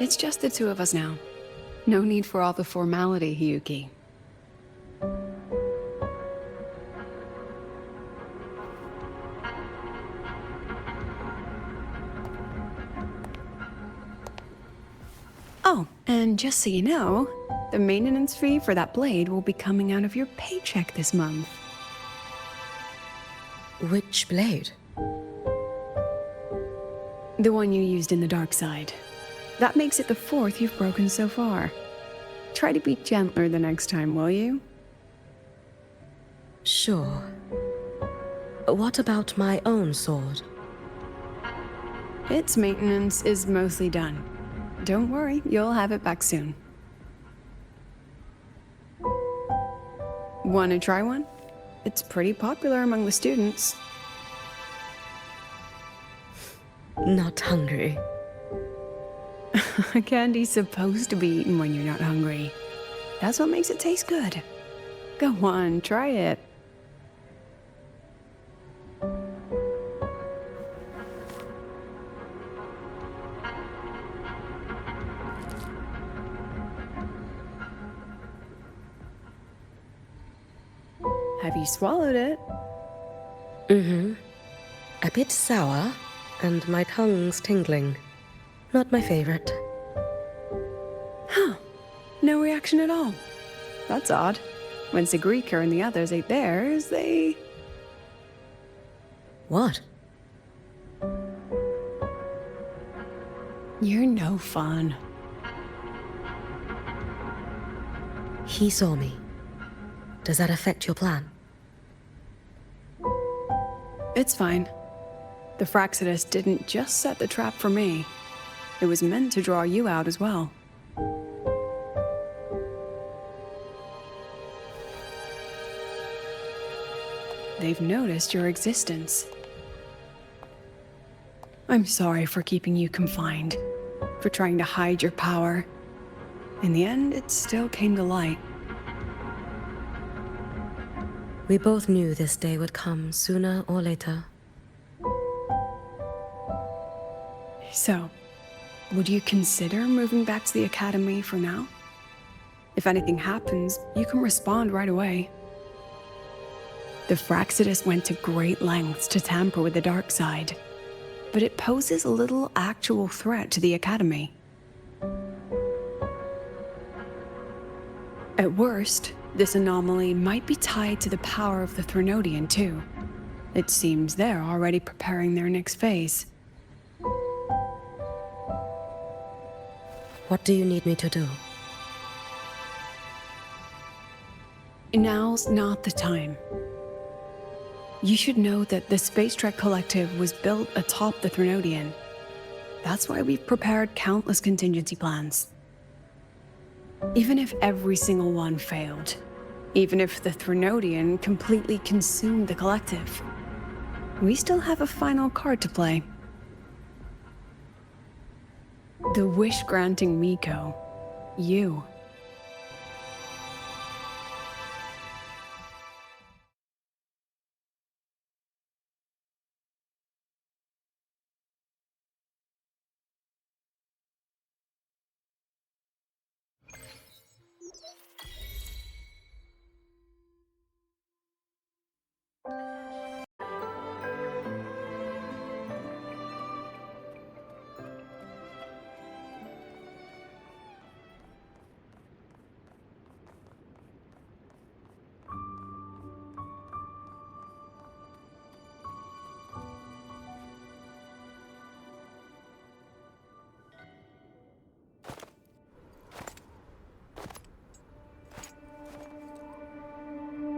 It's just the two of us now. No need for all the formality, Hiyuki. Oh, and just so you know, the maintenance fee for that blade will be coming out of your paycheck this month. Which blade? The one you used in the dark side. That makes it the fourth you've broken so far. Try to be gentler the next time, will you? Sure. What about my own sword? Its maintenance is mostly done. Don't worry, you'll have it back soon. Wanna try one? It's pretty popular among the students. Not hungry. Candy's supposed to be eaten when you're not hungry. That's what makes it taste good. Go on, try it. Have you swallowed it? Mm-hmm. A bit sour, and my tongue's tingling. Not my favorite. Huh. No reaction at all. That's odd. When Sigrika and the others ate theirs, they... What? You're no fun. He saw me. Does that affect your plan? It's fine. The Fraxidus didn't just set the trap for me. It was meant to draw you out as well. They've noticed your existence. I'm sorry for keeping you confined, for trying to hide your power. In the end, it still came to light. We both knew this day would come sooner or later. So, would you consider moving back to the academy for now? If anything happens, you can respond right away. The Fraxidus went to great lengths to tamper with the dark side, but it poses a little actual threat to the academy. At worst, this anomaly might be tied to the power of the Threnodian too. It seems they're already preparing their next phase. What do you need me to do? Now's not the time. You should know that the Space Trek Collective was built atop the Threnodian. That's why we've prepared countless contingency plans. Even if every single one failed, even if the Threnodian completely consumed the Collective, we still have a final card to play. The wish-granting Miko. You.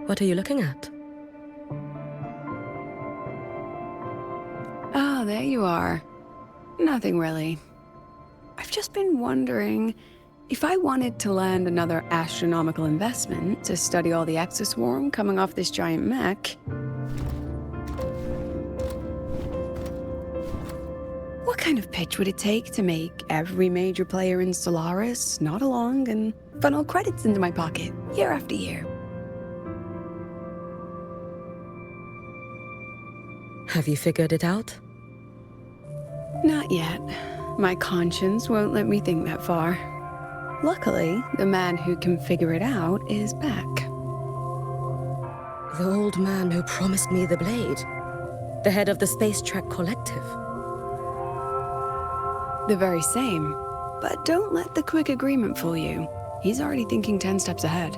What are you looking at? Ah, there you are. Nothing really. I've just been wondering, if I wanted to land another astronomical investment to study all the exoswarm coming off this giant mech, what kind of pitch would it take to make every major player in Solaris nod along and funnel credits into my pocket year after year? Have you figured it out? Not yet. My conscience won't let me think that far. Luckily, the man who can figure it out is back. The old man who promised me the blade. The head of the Space Trek Collective. The very same. But don't let the quick agreement fool you. He's already thinking 10 steps ahead.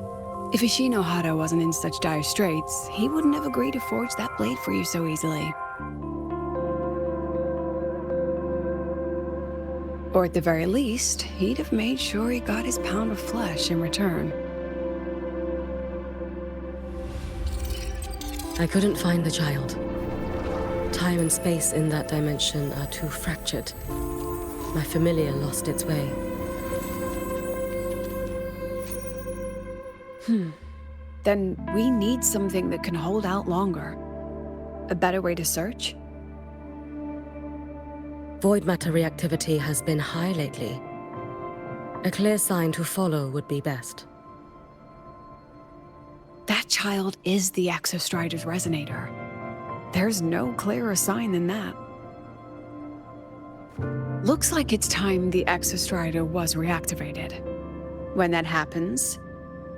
If Ishino Hada wasn't in such dire straits, he wouldn't have agreed to forge that blade for you so easily. Or at the very least, he'd have made sure he got his pound of flesh in return. I couldn't find the child. Time and space in that dimension are too fractured. My familiar lost its way. Then we need something that can hold out longer. A better way to search? Void matter reactivity has been high lately. A clear sign to follow would be best. That child is the Exostrider's resonator. There's no clearer sign than that. Looks like it's time the Exostrider was reactivated. When that happens,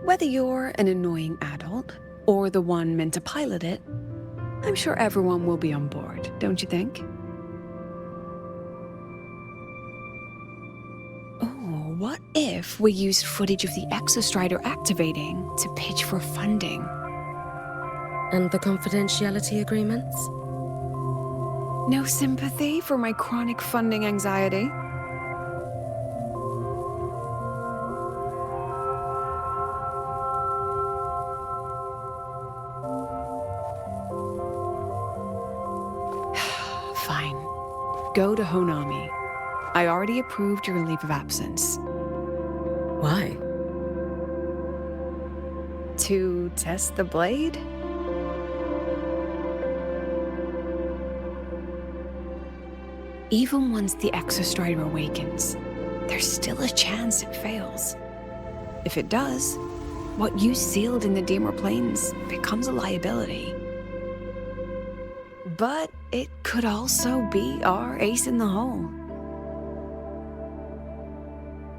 whether you're an annoying adult or the one meant to pilot it, I'm sure everyone will be on board, don't you think? Oh, what if we used footage of the Exostrider activating to pitch for funding? And the confidentiality agreements? No sympathy for my chronic funding anxiety? Fine. Go to Honami. I already approved your leave of absence. Why? To test the blade? Even once the Exostrider awakens, there's still a chance it fails. If it does, what you sealed in the Dimmer Plains becomes a liability. But it could also be our ace in the hole.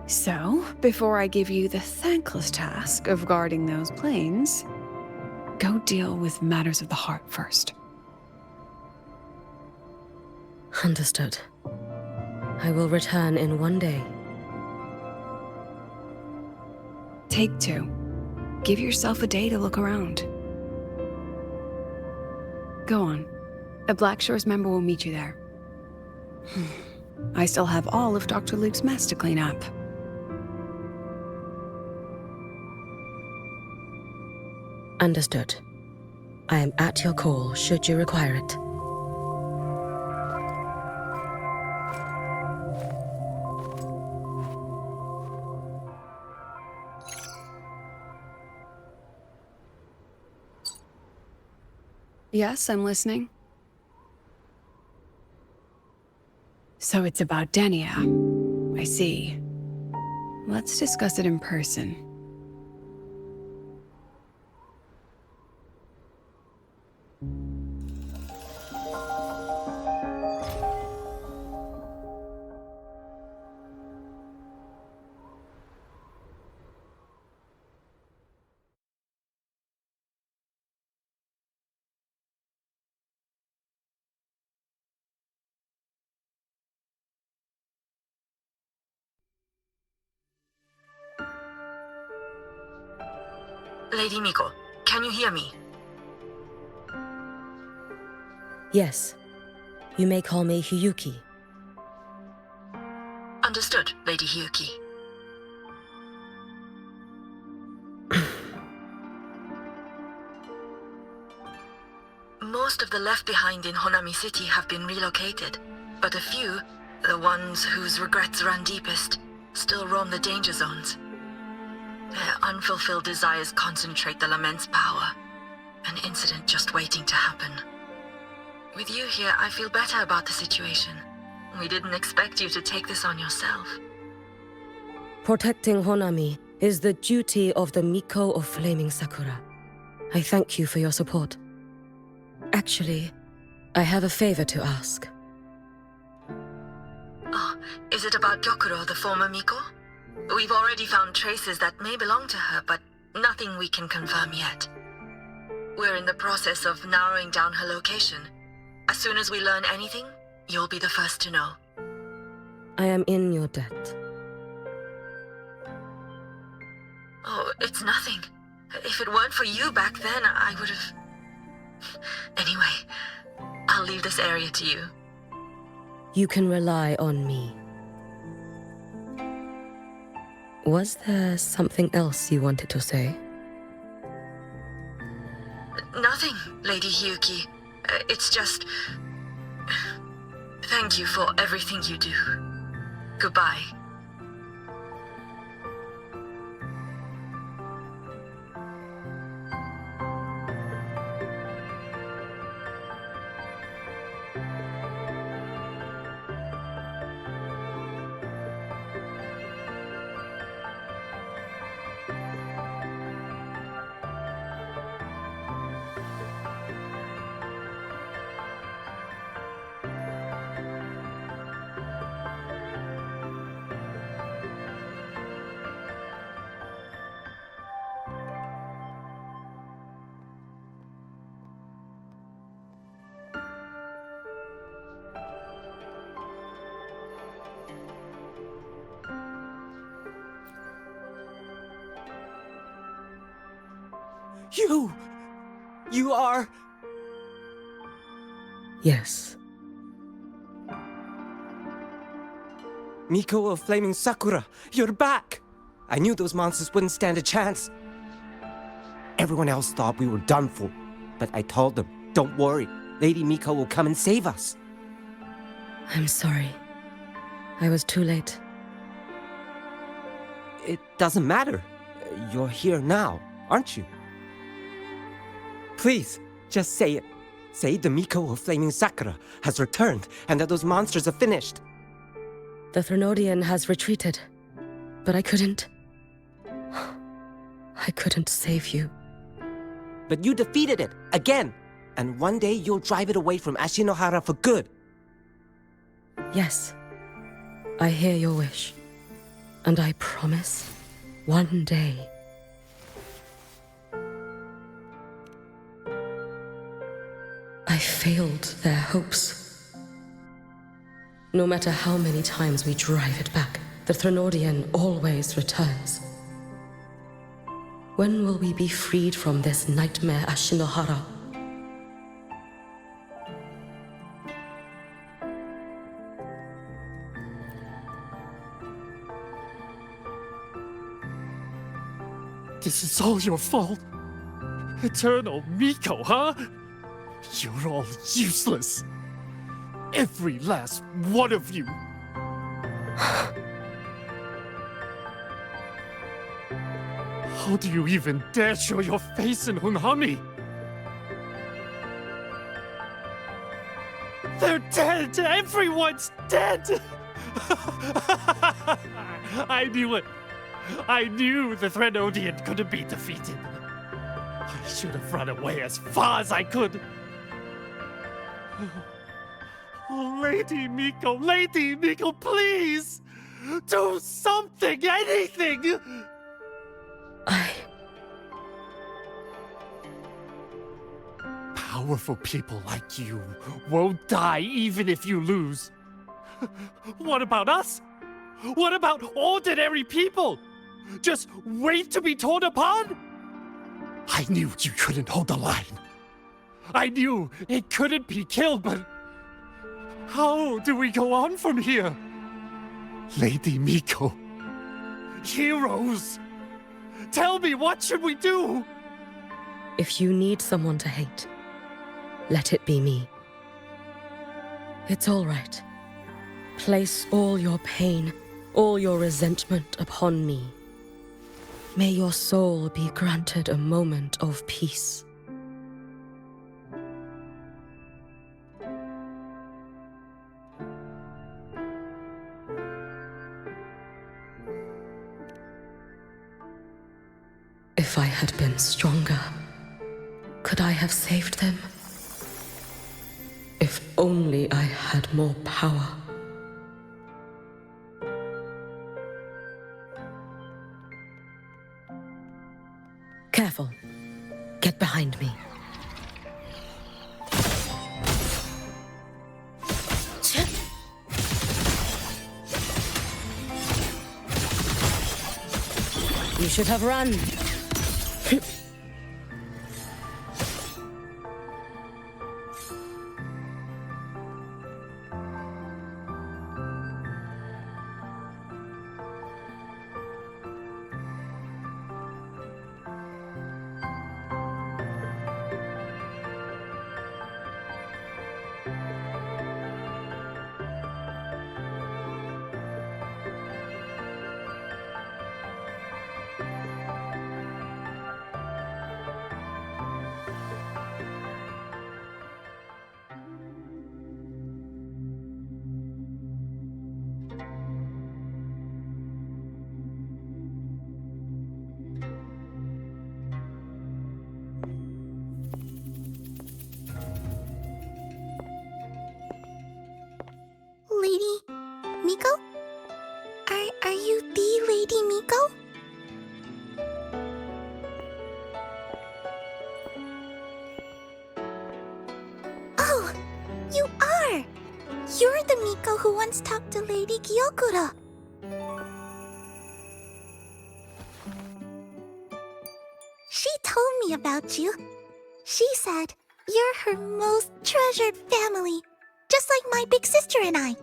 So, before I give you the thankless task of guarding those planes, go deal with matters of the heart first. Understood. I will return in one day. Take 2. Give yourself a day to look around. Go on. A Black Shores member will meet you there. I still have all of Dr. Luke's mess to clean up. Understood. I am at your call should you require it. Yes, I'm listening. So it's about Denia. I see. Let's discuss it in person. Lady Miko, can you hear me? Yes. You may call me Hiyuki. Understood, Lady Hiyuki. Most of the left behind in Honami City have been relocated, but a few, the ones whose regrets run deepest, still roam the danger zones. Their unfulfilled desires concentrate the Lament's power. An incident just waiting to happen. With you here, I feel better about the situation. We didn't expect you to take this on yourself. Protecting Honami is the duty of the Miko of Flaming Sakura. I thank you for your support. Actually, I have a favor to ask. Oh, Is it about Gyokuro, the former Miko? We've already found traces that may belong to her, but nothing we can confirm yet. We're in the process of narrowing down her location. As soon as we learn anything, you'll be the first to know. I am in your debt. Oh, it's nothing. If it weren't for you back then, I would have... Anyway, I'll leave this area to you. You can rely on me. Was there something else you wanted to say? Nothing, Lady Hiyuki. It's just... Thank you for everything you do. Goodbye. You are... Yes. Miko of Flaming Sakura, you're back! I knew those monsters wouldn't stand a chance. Everyone else thought we were done for, but I told them, don't worry, Lady Miko will come and save us. I'm sorry. I was too late. It doesn't matter. You're here now, aren't you? Please, just say it. Say the Miko of Flaming Sakura has returned and that those monsters are finished. The Threnodian has retreated, but I couldn't save you. But you defeated it, again! And one day you'll drive it away from Ashinohara for good. Yes, I hear your wish. And I promise, one day... I failed their hopes. No matter how many times we drive it back, the Threnodian always returns. When will we be freed from this nightmare Ashinohara? This is all your fault. Eternal Miko, huh? You're all useless. Every last one of you. How do you even dare show your face in Hunhami? They're dead! Everyone's dead! I knew it. I knew the Threnodian couldn't be defeated. I should have run away as far as I could. Oh, Lady Miko, please! Do something, anything! Powerful people like you won't die even if you lose. What about us? What about ordinary people? Just wait to be torn apart? I knew you couldn't hold the line. I knew it couldn't be killed, but how do we go on from here? Lady Miko, heroes, tell me, what should we do? If you need someone to hate, let it be me. It's all right. Place all your pain, all your resentment upon me. May your soul be granted a moment of peace. If I had been stronger, could I have saved them? If only I had more power. You should have run. Lady Miko? Are you the Lady Miko? Oh, you are! You're the Miko who once talked to Lady Gyokuro. She told me about you. She said you're her most treasured family, just like my big sister and I.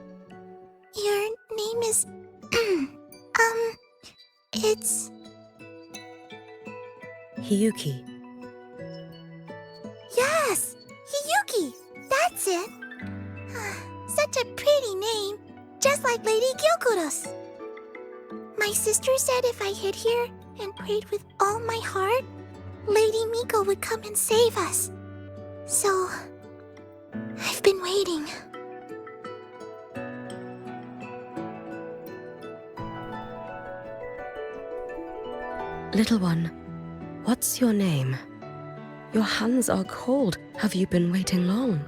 Your name is... it's... Hiyuki. Yes! Hiyuki! That's it! Such a pretty name, just like Lady Gyokuro's. My sister said if I hid here and prayed with all my heart, Lady Miko would come and save us. So... I've been waiting. Little one, what's your name? Your hands are cold. Have you been waiting long?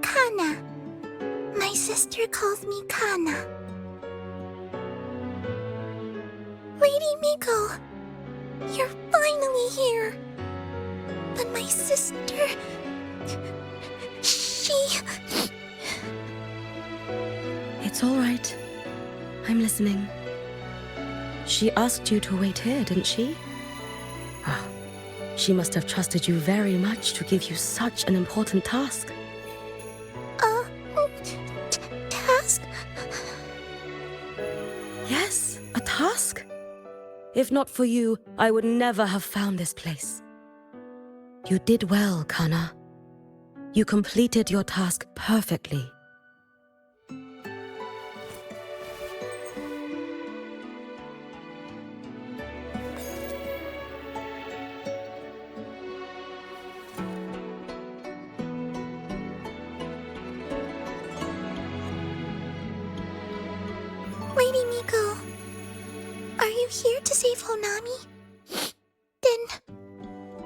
Kana. My sister calls me Kana. Lady Miko, you're finally here. But my sister... She... It's all right. I'm listening. She asked you to wait here, didn't she? Ah, she must have trusted you very much to give you such an important task. Task? Yes, a task. If not for you, I would never have found this place. You did well, Kana. You completed your task perfectly. Lady Miko, are you here to save Honami? Then,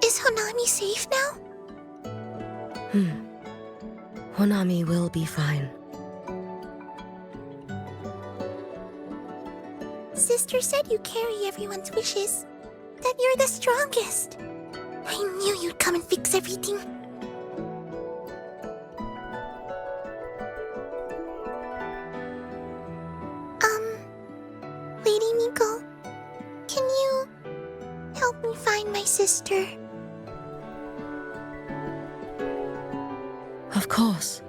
is Honami safe now? Honami will be fine. Sister said you carry everyone's wishes, that you're the strongest. I knew you'd come and fix everything. Lady Miko, can you help me find my sister? Of course.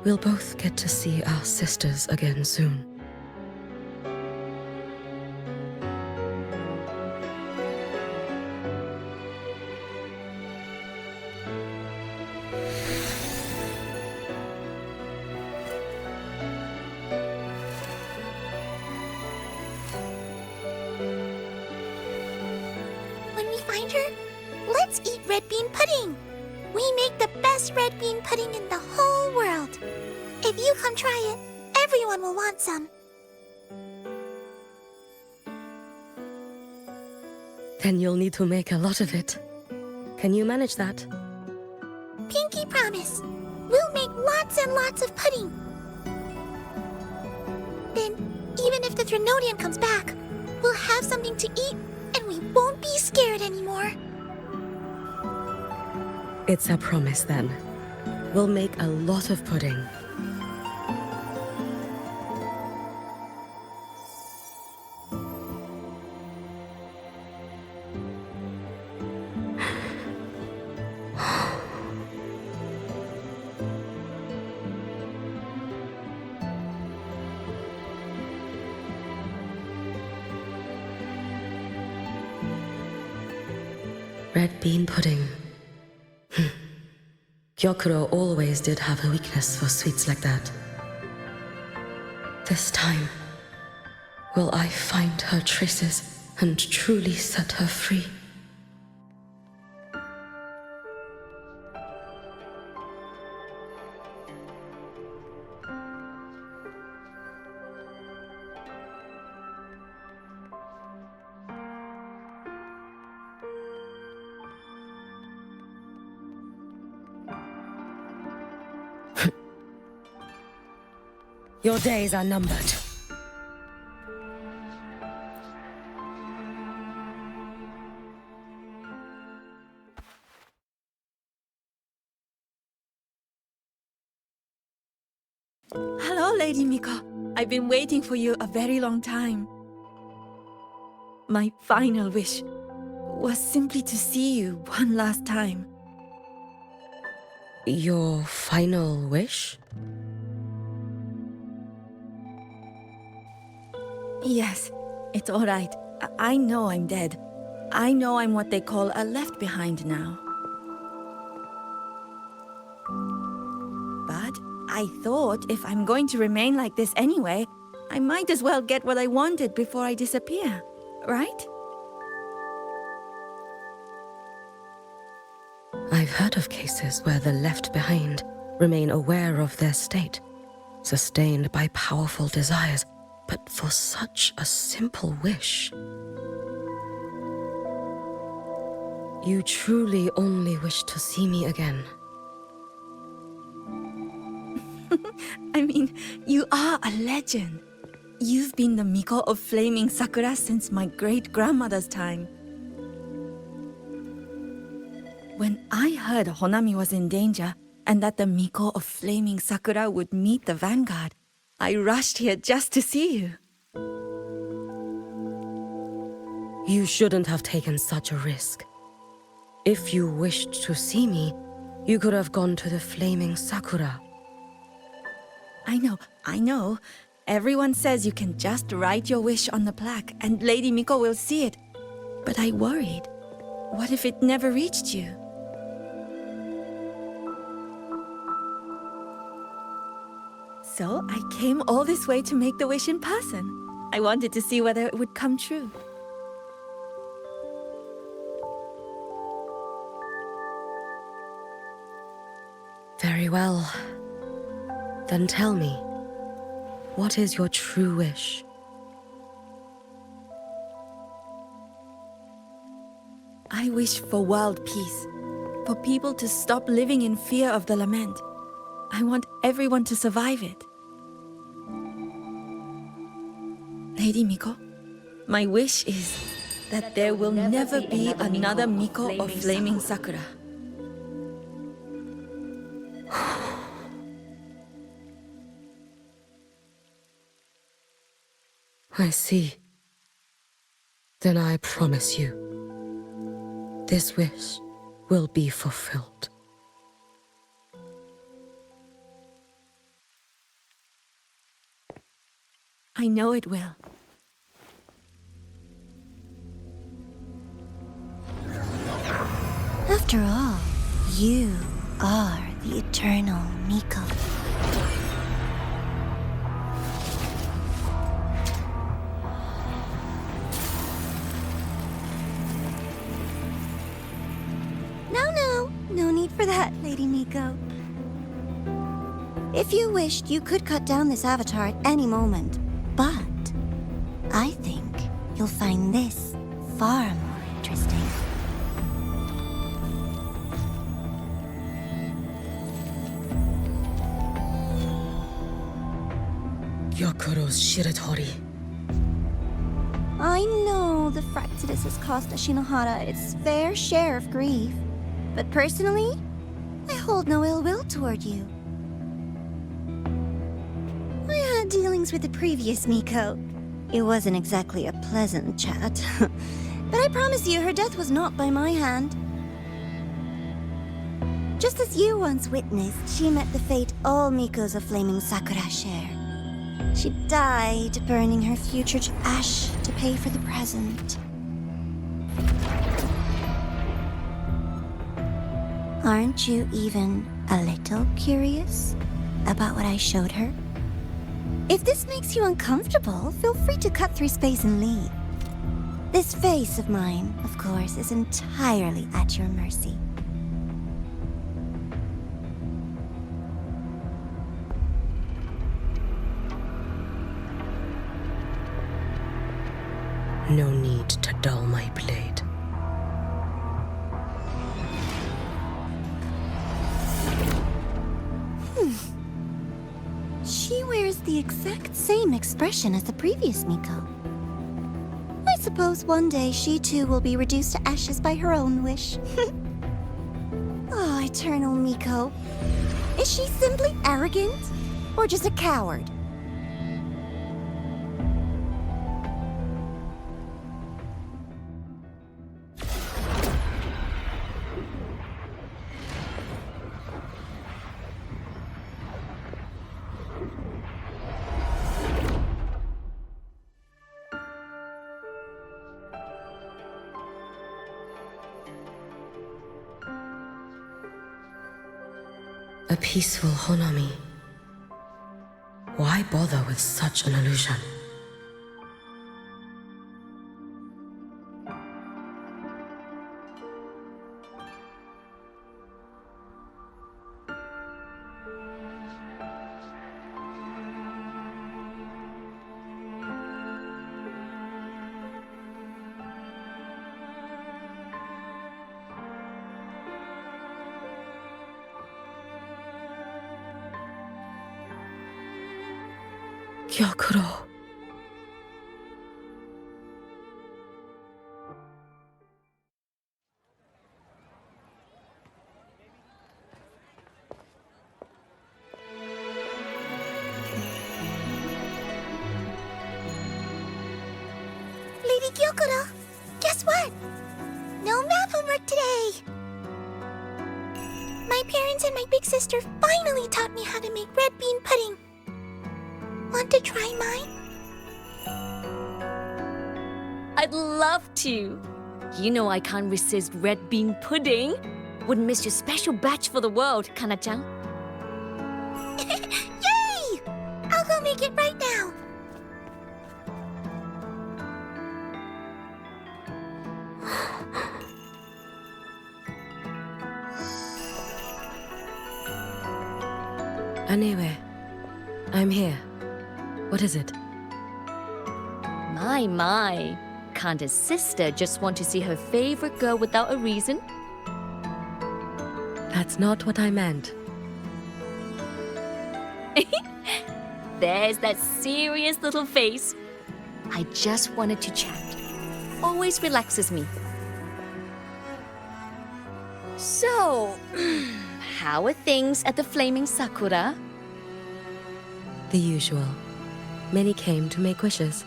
We'll both get to see our sisters again soon. When we find her, let's eat red bean pudding. We make the best red bean pudding in the whole world. If you come try it, everyone will want some. Then you'll need to make a lot of it. Can you manage that? Pinky promise. We'll make lots and lots of pudding. Then, even if the Threnodian comes back, we'll have something to eat and we won't be scared anymore. It's a promise then. We'll make a lot of pudding. Red bean pudding. Gyokuro always did have a weakness for sweets like that. This time, will I find her traces and truly set her free? Your days are numbered. Hello, Lady Miko. I've been waiting for you a very long time. My final wish was simply to see you one last time. Your final wish? Yes, it's all right. I know I'm dead. I know I'm what they call a left behind now. But I thought if I'm going to remain like this anyway, I might as well get what I wanted before I disappear, right? I've heard of cases where the left behind remain aware of their state, sustained by powerful desires, but for such a simple wish. You truly only wish to see me again. I mean, you are a legend. You've been the Miko of Flaming Sakura since my great-grandmother's time. When I heard Honami was in danger, and that the Miko of Flaming Sakura would meet the vanguard, I rushed here just to see you. You shouldn't have taken such a risk. If you wished to see me, you could have gone to the Flaming Sakura. I know. Everyone says you can just write your wish on the plaque and Lady Miko will see it. But I worried. What if it never reached you? So I came all this way to make the wish in person. I wanted to see whether it would come true. Very well. Then tell me, what is your true wish? I wish for world peace, for people to stop living in fear of the lament. I want everyone to survive it. Lady Miko, my wish is that there will never be another Miko of Flaming Sakura. I see. Then I promise you, this wish will be fulfilled. I know it will. After all, you are the eternal Miko. No need for that, Lady Miko. If you wished, you could cut down this avatar at any moment. But I think you'll find this far more interesting. Gyokuro's Shiratori. I know the Fractidus has cost Ashinohara its fair share of grief. But personally, I hold no ill will toward you. I had dealings with the previous Miko. It wasn't exactly a pleasant chat. But I promise you, her death was not by my hand. Just as you once witnessed, she met the fate all Mikos of Flaming Sakura share. She died, burning her future to ash to pay for the present. Aren't you even a little curious about what I showed her? If this makes you uncomfortable, feel free to cut through space and leave. This face of mine, of course, is entirely at your mercy. No need to dull my blade. She wears the exact same expression as the previous Miko. I suppose one day she too will be reduced to ashes by her own wish. Oh, Eternal Miko. Is she simply arrogant? Or just a coward? A peaceful Honami. Why bother with such an illusion? Gyokuro. Lady Gyokuro, guess what? No math homework today! My parents and my big sister finally taught me how to make red bean pudding. Want to try mine? I'd love to. You know I can't resist red bean pudding. Wouldn't miss your special batch for the world, Kana-chan. Yay! I'll go make it right now. Anyway, I'm here. What is it? My. Can't a sister just want to see her favorite girl without a reason? That's not what I meant. There's that serious little face. I just wanted to chat. Always relaxes me. So, how are things at the Flaming Sakura? The usual. Many came to make wishes.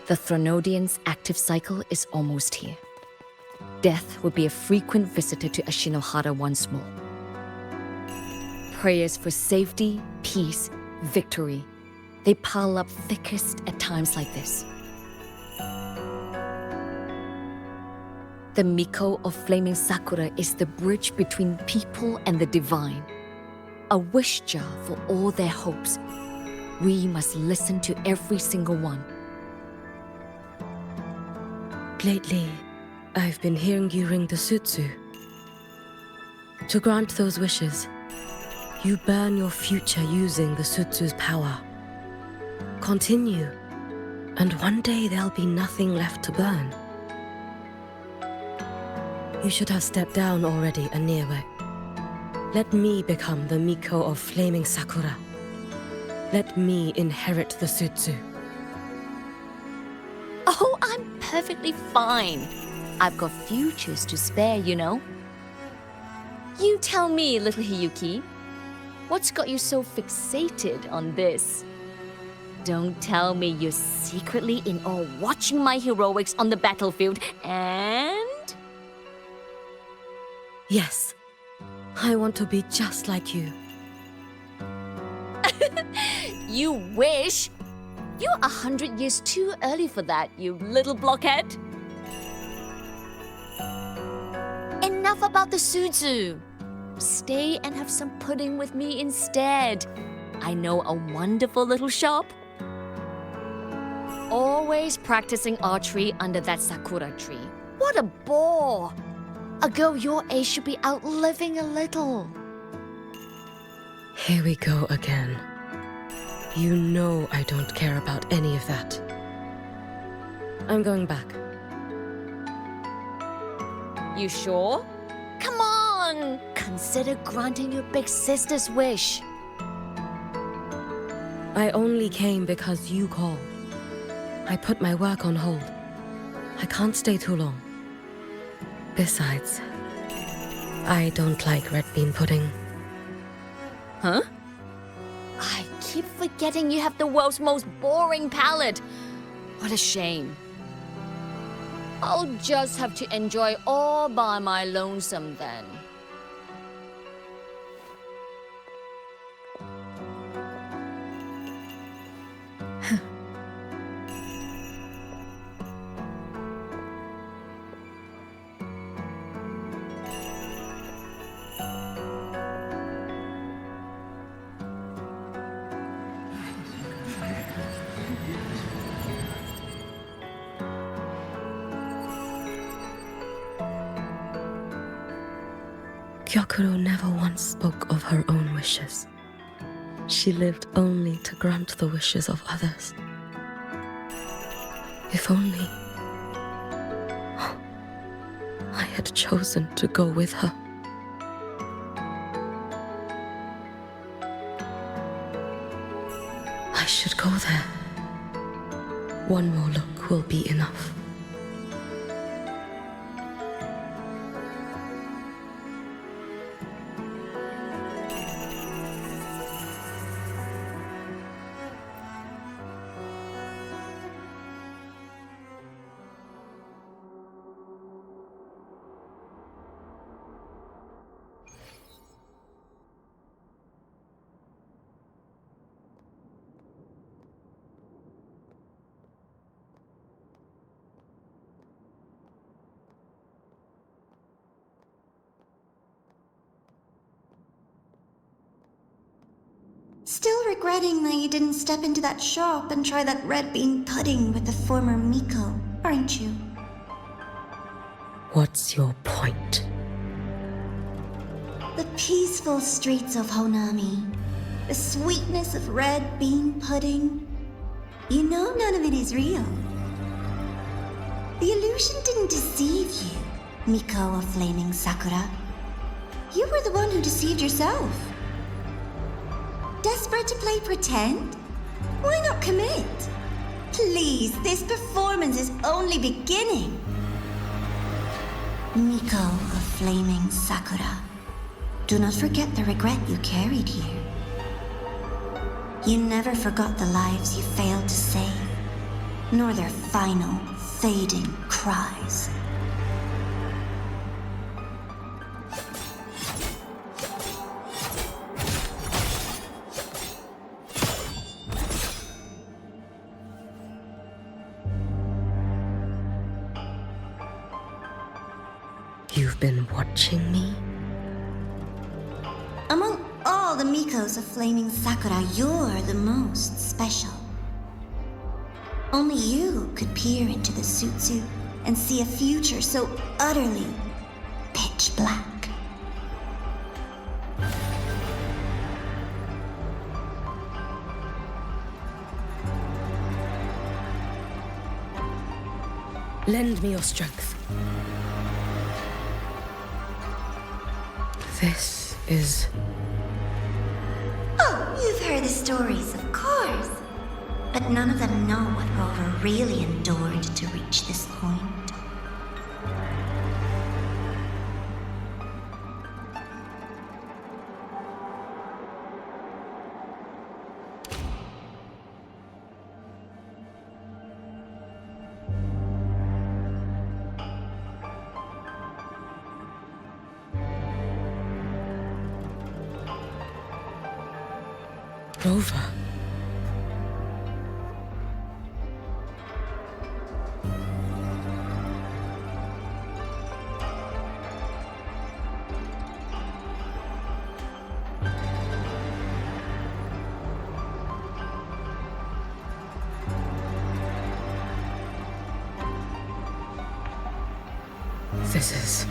The Thronodian's active cycle is almost here. Death will be a frequent visitor to Ashinohara once more. Prayers for safety, peace, victory. They pile up thickest at times like this. The Miko of Flaming Sakura is the bridge between people and the divine. A wish jar for all their hopes. We must listen to every single one. Lately, I've been hearing you ring the sutsu. To grant those wishes, you burn your future using the sutsu's power. Continue, and one day there'll be nothing left to burn. You should have stepped down already, Aniewe. Let me become the Miko of Flaming Sakura. Let me inherit the sutsu. Oh, I'm perfectly fine. I've got futures to spare, you know. You tell me, little Hiyuki, what's got you so fixated on this? Don't tell me you're secretly in awe watching my heroics on the battlefield and... Yes, I want to be just like you. You wish? You're 100 years too early for that, you little blockhead. Enough enough about the Suzu. Stay and have some pudding with me instead. I know a wonderful little shop. Always practicing archery under that sakura tree. What a bore! A girl your age should be out living a little. Here we go again. You know I don't care about any of that. I'm going back. You sure? Come on! Consider granting your big sister's wish. I only came because you called. I put my work on hold. I can't stay too long. Besides, I don't like red bean pudding. Huh? I keep forgetting you have the world's most boring palate. What a shame. I'll just have to enjoy all by my lonesome then. Gyokuro never once spoke of her own wishes. She lived only to grant the wishes of others. If only I had chosen to go with her. I should go there. One more look will be enough. Still regretting that you didn't step into that shop and try that red bean pudding with the former Miko, aren't you? What's your point? The peaceful streets of Honami, the sweetness of red bean pudding. You know none of it is real. The illusion didn't deceive you, Miko of Flaming Sakura. You were the one who deceived yourself. Desperate to play pretend? Why not commit? Please, this performance is only beginning. Miko of Flaming Sakura, do not forget the regret you carried here. You never forgot the lives you failed to save, nor their final, fading cries. You've been watching me? Among all the Mikos of Flaming Sakura, you're the most special. Only you could peer into the Sutsu and see a future so utterly pitch black. Lend me your strength. This is... Oh, you've heard the stories, of course. But none of them know what Rover really endured to reach this point. Rover. This is...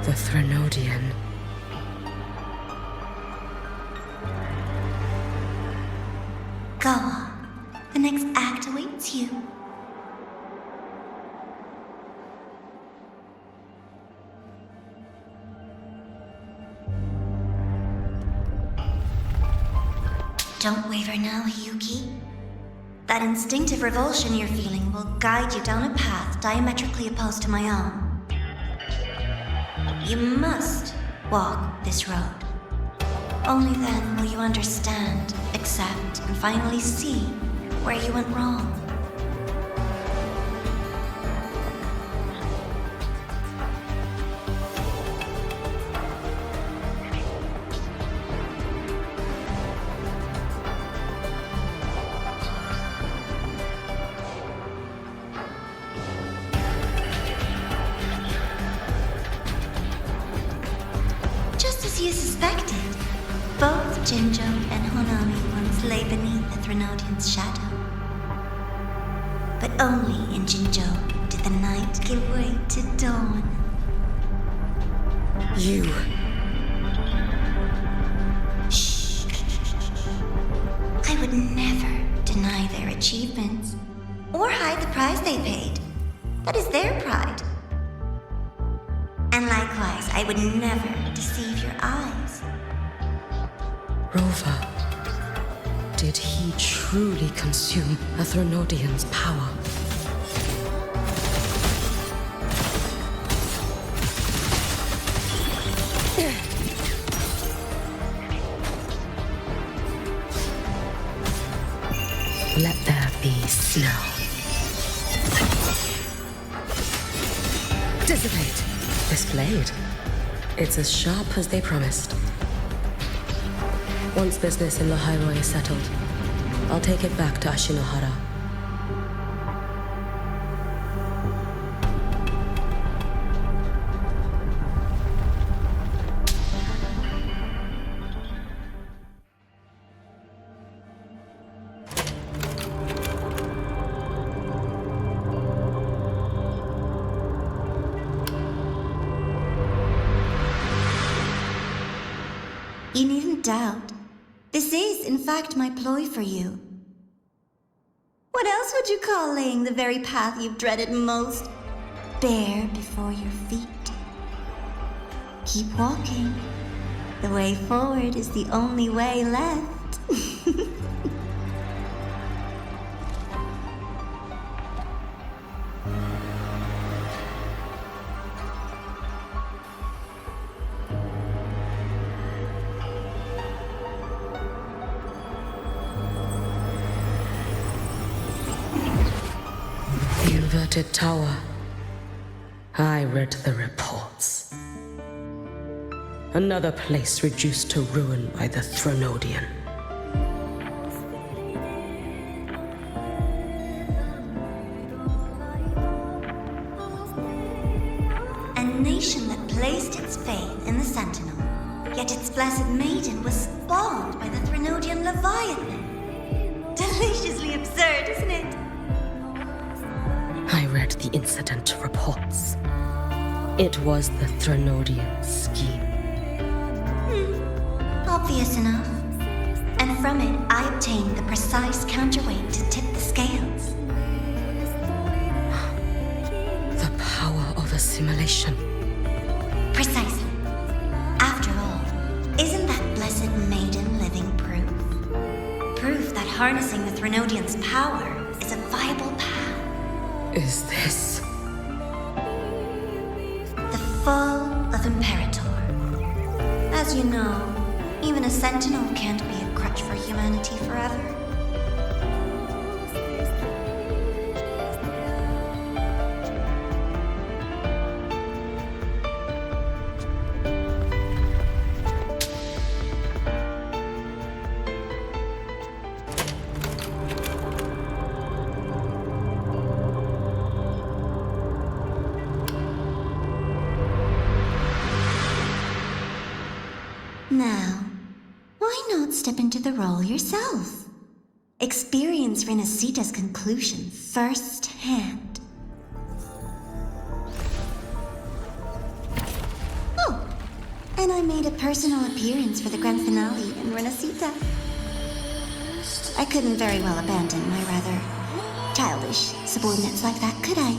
the Threnodian. Go on. The next act awaits you. Don't waver now, Hiyuki. That instinctive revulsion you're feeling will guide you down a path diametrically opposed to my own. You must walk this road. Only then will you understand, accept, and finally see where you went wrong. Just as you suspected, both Jinjo and Honami once lay beneath the Threnodian's shadow. But only in Jinjo did the night give way to dawn. You... Shh. I would never deny their achievements, or hide the price they paid. That is their pride. And likewise, I would never deceive your eyes. Rover, did he truly consume a Threnodian's power? Let there be snow. Dissipate. This blade. It's as sharp as they promised. Once business in Lahai is settled, I'll take it back to Ashinohara. You needn't doubt. This is, in fact, my ploy for you. What else would you call laying the very path you've dreaded most bare before your feet? Keep walking. The way forward is the only way left. The inverted tower. I read the reports. Another place reduced to ruin by the Threnodian. A nation that placed its faith in the Sentinel, yet its blessed maiden was spawned by the Threnodian Leviathan. Deliciously absurd, isn't it? I read the incident reports. It was the Threnodian scheme. Obvious enough. And from it, I obtained the precise counterweight to tip the scales. The power of assimilation. Precisely. After all, isn't that blessed maiden living proof? Proof that harnessing the Threnodian's power is a viable path. Is this... The fall of Imperator. As you know, even a sentinel can't be a crutch for humanity forever. Now, why not step into the role yourself? Experience Renacita's conclusion firsthand. Oh, and I made a personal appearance for the grand finale in Renacita. I couldn't very well abandon my rather childish subordinates like that, could I?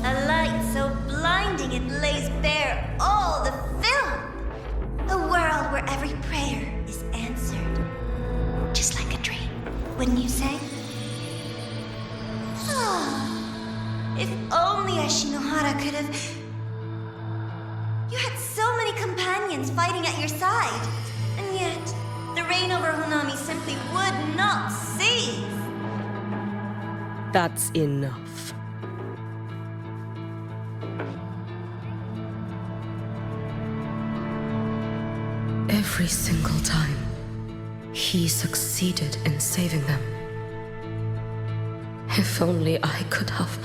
A light so blinding it lays bare all the film. A world where every prayer is answered. Just like a dream, wouldn't you say? Ah, if only Ashinohara could have... You had so many companions fighting at your side, and yet the reign over Honami simply would not cease. That's enough. Every single time, he succeeded in saving them. If only I could have...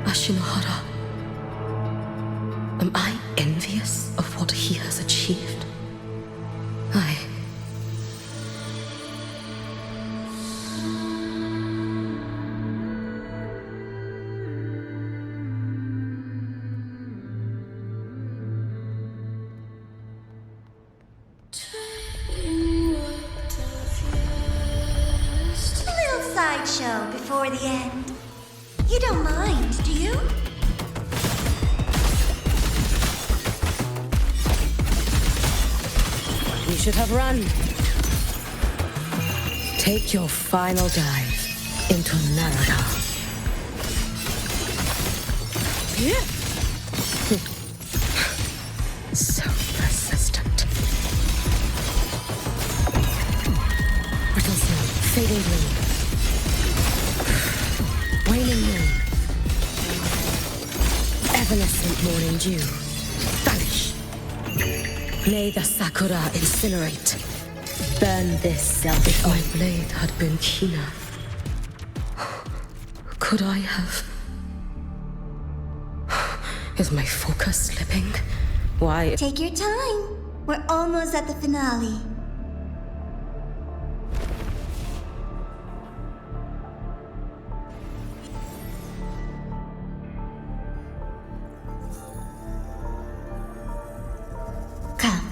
Ashinohara. Am I envious of what he has achieved? Little sideshow before the end. You don't mind, do you? We should have run. Take your final dive into Narada. So persistent. Brittle snow, fading blue. Waning moon. Evanescent morning dew. Vanish. May the sakura incinerate. Burn this self. If my blade had been keener, could I have... Is my focus slipping? Why? Take your time. We're almost at the finale. Come,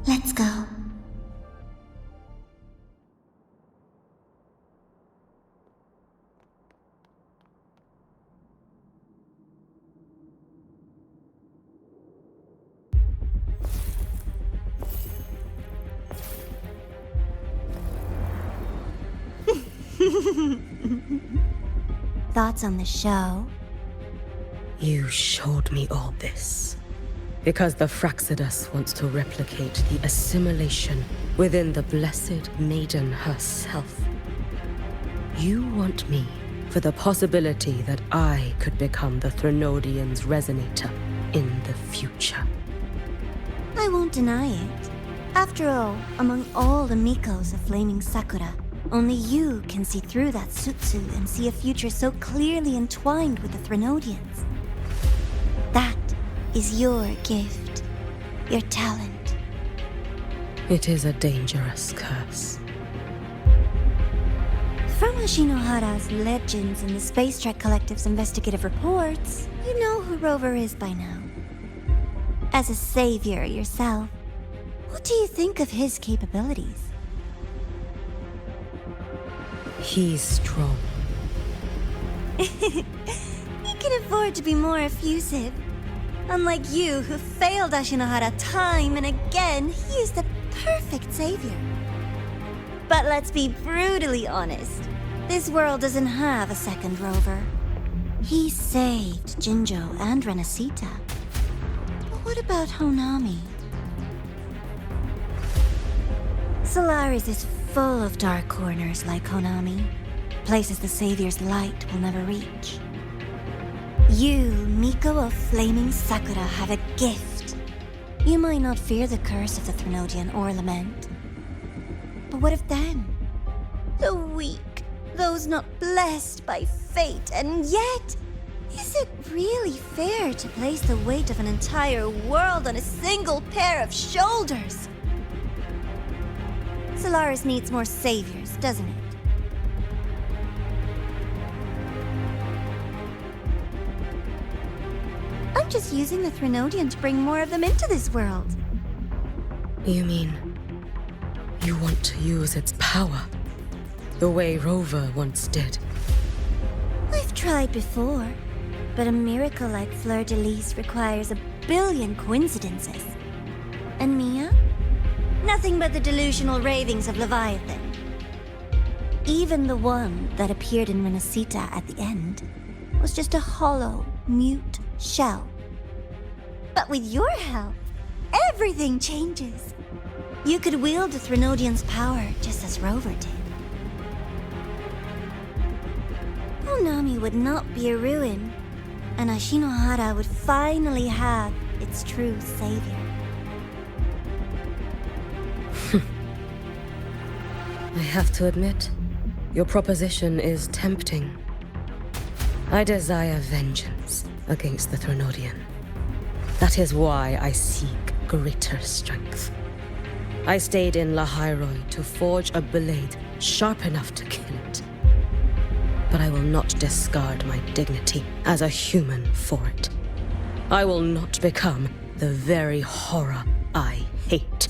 let's go. Thoughts on the show? You showed me all this because the Fraxidus wants to replicate the assimilation within the blessed maiden herself. You want me for the possibility that I could become the Threnodian's resonator in the future. I won't deny it. After all, among all the Mikos of Flaming Sakura, only you can see through that Sutsu and see a future so clearly entwined with the Threnodians. That is your gift, your talent. It is a dangerous curse. From Ashinohara's legends and the Space Trek Collective's investigative reports, you know who Rover is by now. As a savior yourself, what do you think of his capabilities? He's strong. He can afford to be more effusive. Unlike you, who failed Ashinohara time and again, he is the perfect savior. But let's be brutally honest. This world doesn't have a second Rover. He saved Jinjo and Renacita. But what about Honami? Solaris is full of dark corners like Honami. Places the Savior's light will never reach. You, Miko of Flaming Sakura, have a gift. You might not fear the curse of the Threnodian or lament, what of them? The weak, those not blessed by fate, and yet, is it really fair to place the weight of an entire world on a single pair of shoulders? Solaris needs more saviors, doesn't it? I'm just using the Threnodian to bring more of them into this world. You mean you want to use its power the way Rover once did? I've tried before, but a miracle like Fleur-de-Lis requires a billion coincidences. And Mia? Nothing but the delusional ravings of Leviathan. Even the one that appeared in Renacita at the end was just a hollow, mute shell. But with your help, everything changes. You could wield the Threnodian's power just as Rover did. Honami would not be a ruin, and Ashinohara would finally have its true savior. I have to admit, your proposition is tempting. I desire vengeance against the Threnodian. That is why I seek greater strength. I stayed in Lahai to forge a blade sharp enough to kill it. But I will not discard my dignity as a human for it. I will not become the very horror I hate.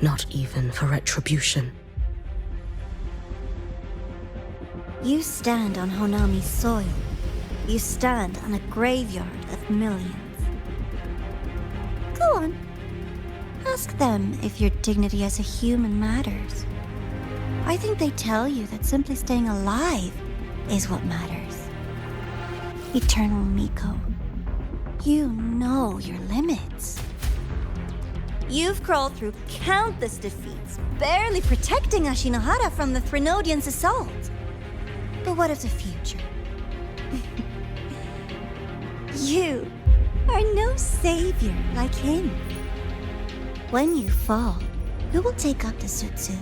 Not even for retribution. You stand on Honami's soil. You stand on a graveyard of millions. Go on. Ask them if your dignity as a human matters. I think they tell you that simply staying alive is what matters. Eternal Miko, you know your limits. You've crawled through countless defeats, barely protecting Ashinohara from the Threnodian's assault. But what of the future? You are no savior like him. When you fall, who will take up the Sutsu?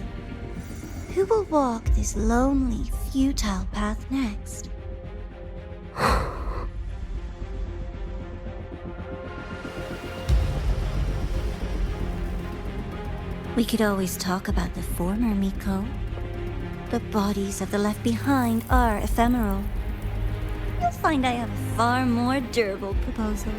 Who will walk this lonely, futile path next? We could always talk about the former Miko. The bodies of the left behind are ephemeral. You'll find I have a far more durable proposal.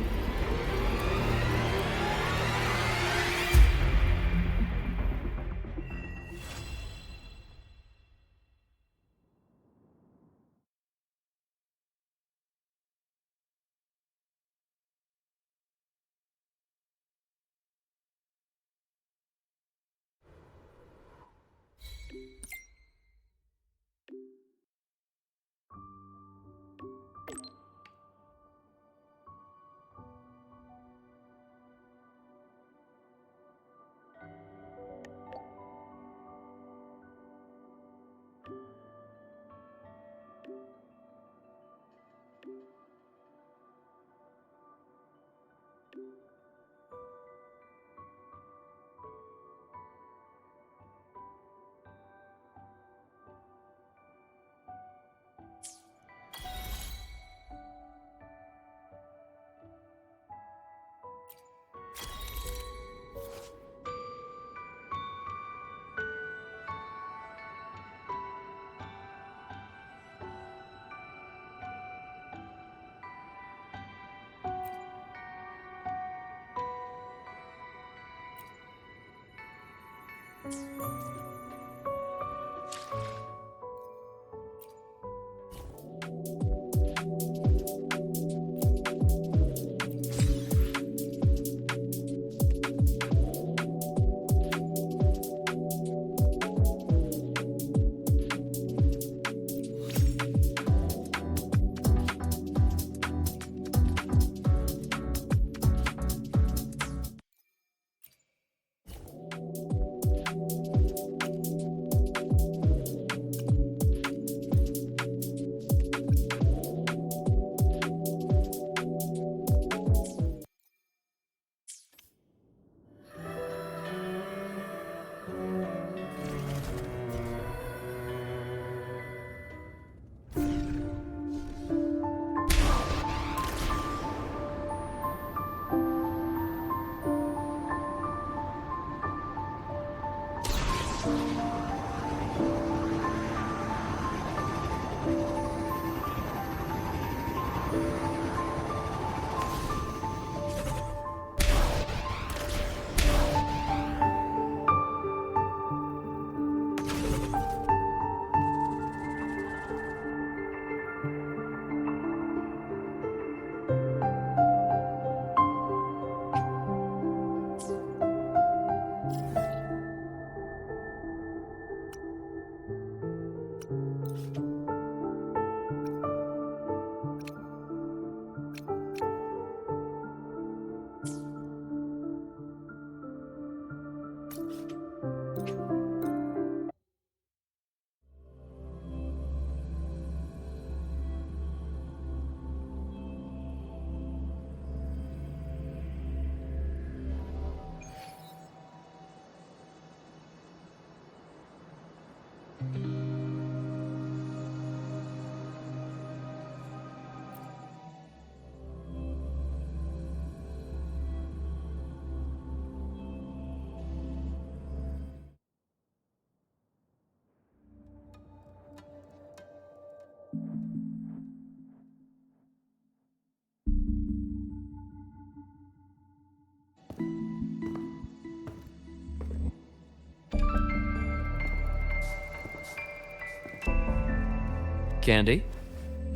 Candy?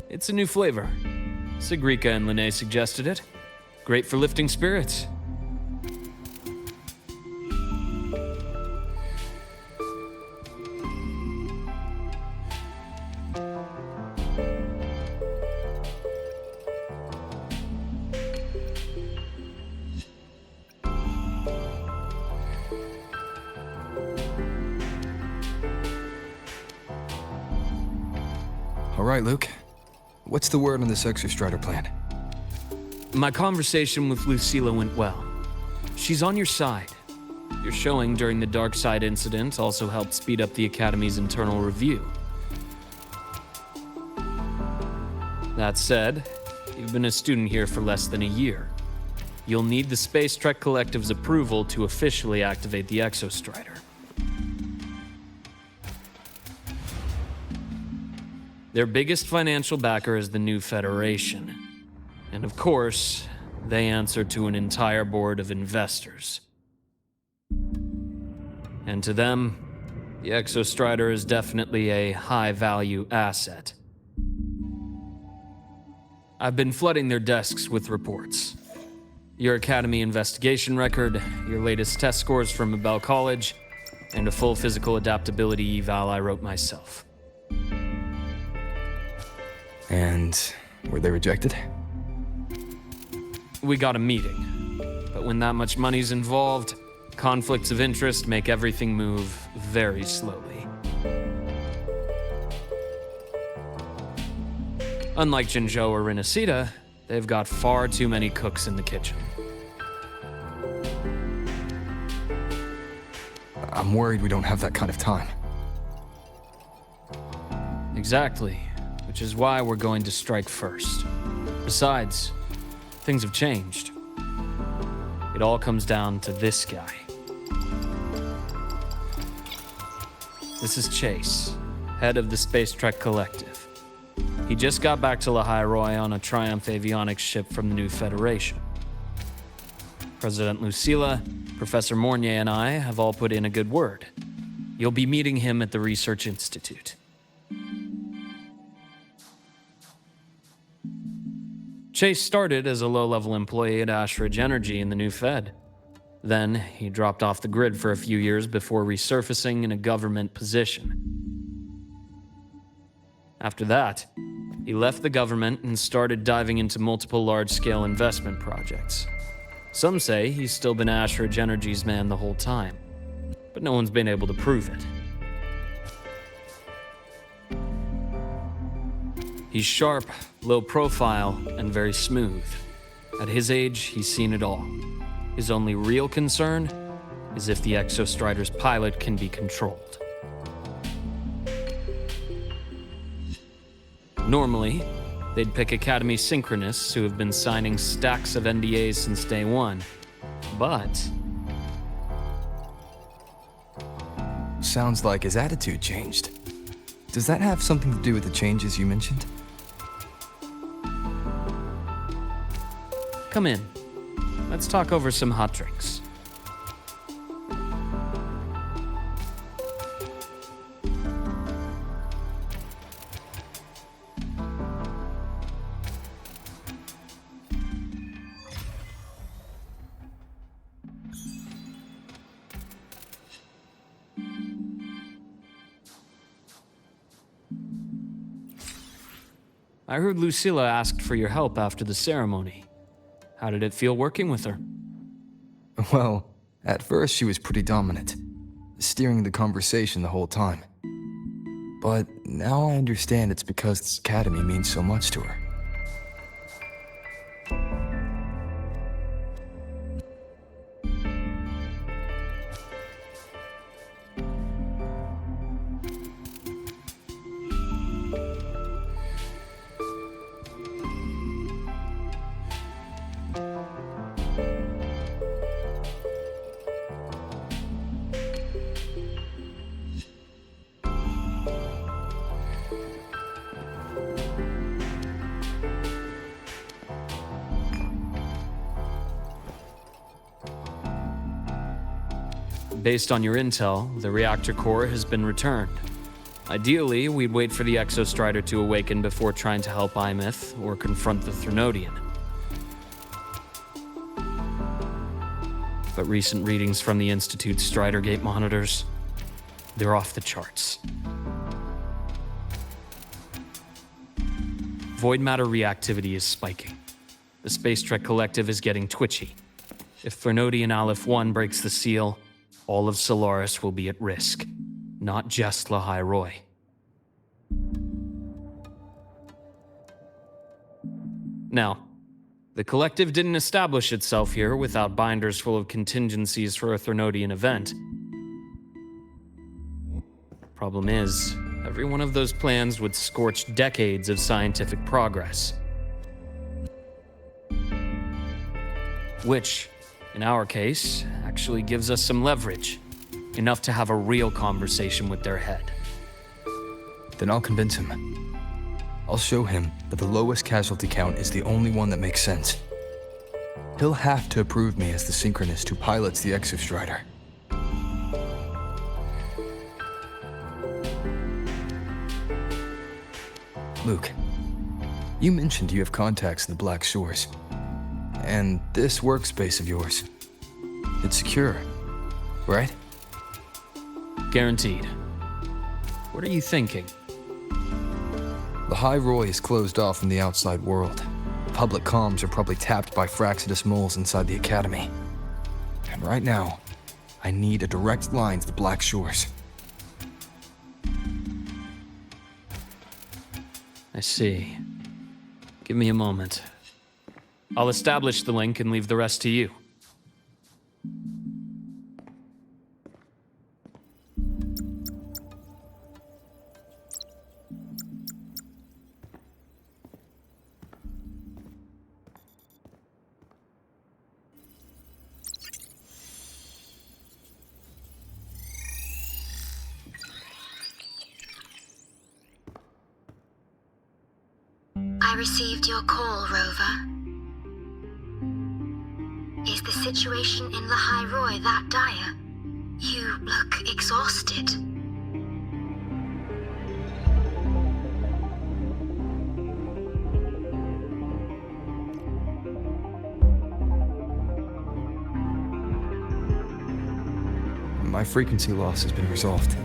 It's a new flavor. Sigrika and Lahai suggested it. Great for lifting spirits. All right, Luke. What's the word on this Exostrider plan? My conversation with Lucilla went well. She's on your side. Your showing during the Dark Side incident also helped speed up the Academy's internal review. That said, you've been a student here for less than a year. You'll need the Space Trek Collective's approval to officially activate the Exostrider. Their biggest financial backer is the new Federation. And of course, they answer to an entire board of investors. And to them, the Exostrider is definitely a high-value asset. I've been flooding their desks with reports. Your Academy investigation record, your latest test scores from Abel College, and a full physical adaptability eval I wrote myself. And were they rejected? We got a meeting, but when that much money's involved, conflicts of interest make everything move very slowly. Unlike Jinzhou or Rinasida, they've got far too many cooks in the kitchen. I'm worried we don't have that kind of time. Exactly, which is why we're going to strike first. Besides, things have changed. It all comes down to this guy. This is Chase, head of the Space Trek Collective. He just got back to Lahai Roy on a Triumph avionics ship from the new Federation. President Lucilla, Professor Mornier, and I have all put in a good word. You'll be meeting him at the Research Institute. Chase started as a low-level employee at Ashridge Energy in the new Fed. Then, he dropped off the grid for a few years before resurfacing in a government position. After that, he left the government and started diving into multiple large-scale investment projects. Some say he's still been Ashridge Energy's man the whole time, but no one's been able to prove it. He's sharp, low profile, and very smooth. At his age, he's seen it all. His only real concern is if the Exostrider's pilot can be controlled. Normally, they'd pick Academy synchronists who have been signing stacks of NDAs since day one. But Sounds like his attitude changed. Does that have something to do with the changes you mentioned? come in. Let's talk over some hot drinks. I heard Lucilla asked for your help after the ceremony. How did it feel working with her? Well, at first she was pretty dominant, steering the conversation the whole time. But now I understand it's because this academy means so much to her. Based on your intel, the reactor core has been returned. Ideally, we'd wait for the Exostrider to awaken before trying to help Imyth or confront the Threnodian. But recent readings from the Institute's Strider Gate monitors, they're off the charts. Void matter reactivity is spiking. The Space Trek Collective is getting twitchy. If Threnodian Aleph 1 breaks the seal, all of Solaris will be at risk. Not just Lahai Roy. Now, the Collective didn't establish itself here without binders full of contingencies for a Threnodian event. Problem is, every one of those plans would scorch decades of scientific progress. Which, in our case, actually gives us some leverage. Enough to have a real conversation with their head. Then I'll convince him. I'll show him that the lowest casualty count is the only one that makes sense. He'll have to approve me as the synchronist who pilots the Exostrider. Luke, you mentioned you have contacts in the Black Shores. And this workspace of yours, it's secure, right? Guaranteed. What are you thinking? Lahai Roy is closed off from the outside world. Public comms are probably tapped by Fraxidus moles inside the Academy. And right now, I need a direct line to the Black Shores. I see. Give me a moment. I'll establish the link and leave the rest to you. I received your call, Rover. Is the situation in Lahai Roy that dire? You look exhausted. My frequency loss has been resolved.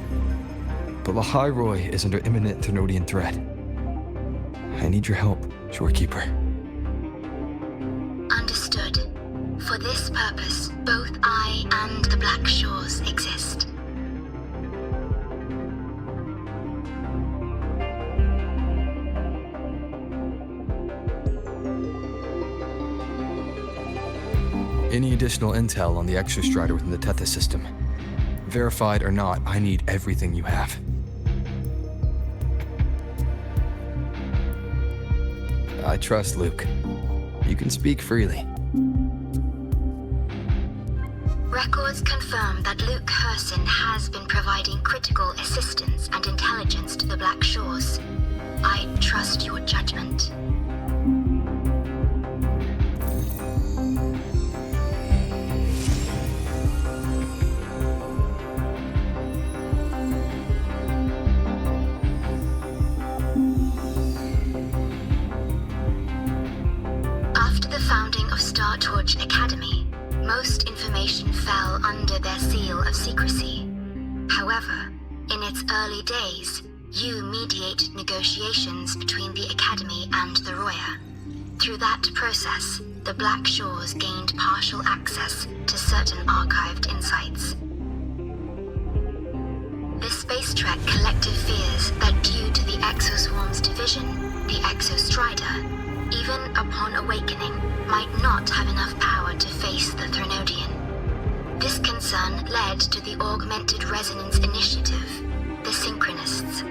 But Lahai Roy is under imminent Threnodian threat. I need your help, Shorekeeper. Understood. For this purpose, both I and the Black Shores exist. Any additional intel on the Exostrider within the Tethys system? Verified or not, I need everything you have. I trust Luke. You can speak freely. Records confirm that Luke Herson has been providing critical assistance and intelligence to the Black Shores. I trust your judgment. Startorch Academy, most information fell under their seal of secrecy. However, in its early days, you mediated negotiations between the Academy and the Roya. Through that process, the Black Shores gained partial access to certain archived insights. The Space Trek Collective fears that due to the Exoswarm's division, the Exostrider, even upon awakening, might not have enough power to face the Threnodian. This concern led to the Augmented Resonance Initiative, the Synchronists.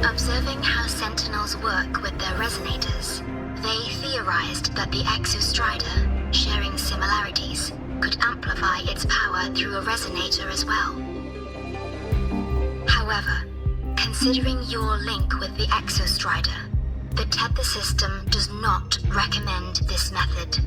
Observing how Sentinels work with their resonators, they theorized that the Exostrider, sharing similarities, could amplify its power through a resonator as well. However, considering your link with the Exostrider, the Tethys system does not recommend this method.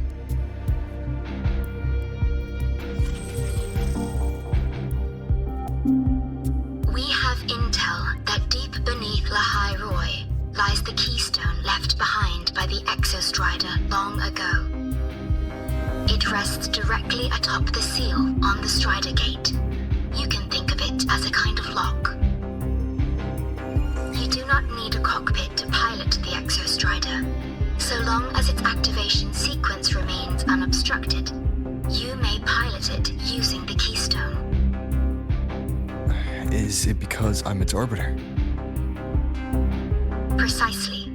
We have intel that deep beneath Lahai Roy lies the keystone left behind by the Exostrider long ago. It rests directly atop the seal on the Strider Gate. You can think of it as a kind of lock. You do not need a cockpit to pilot the Exostrider. So long as its activation sequence remains unobstructed, you may pilot it using the keystone. Is it because I'm its arbiter? Precisely.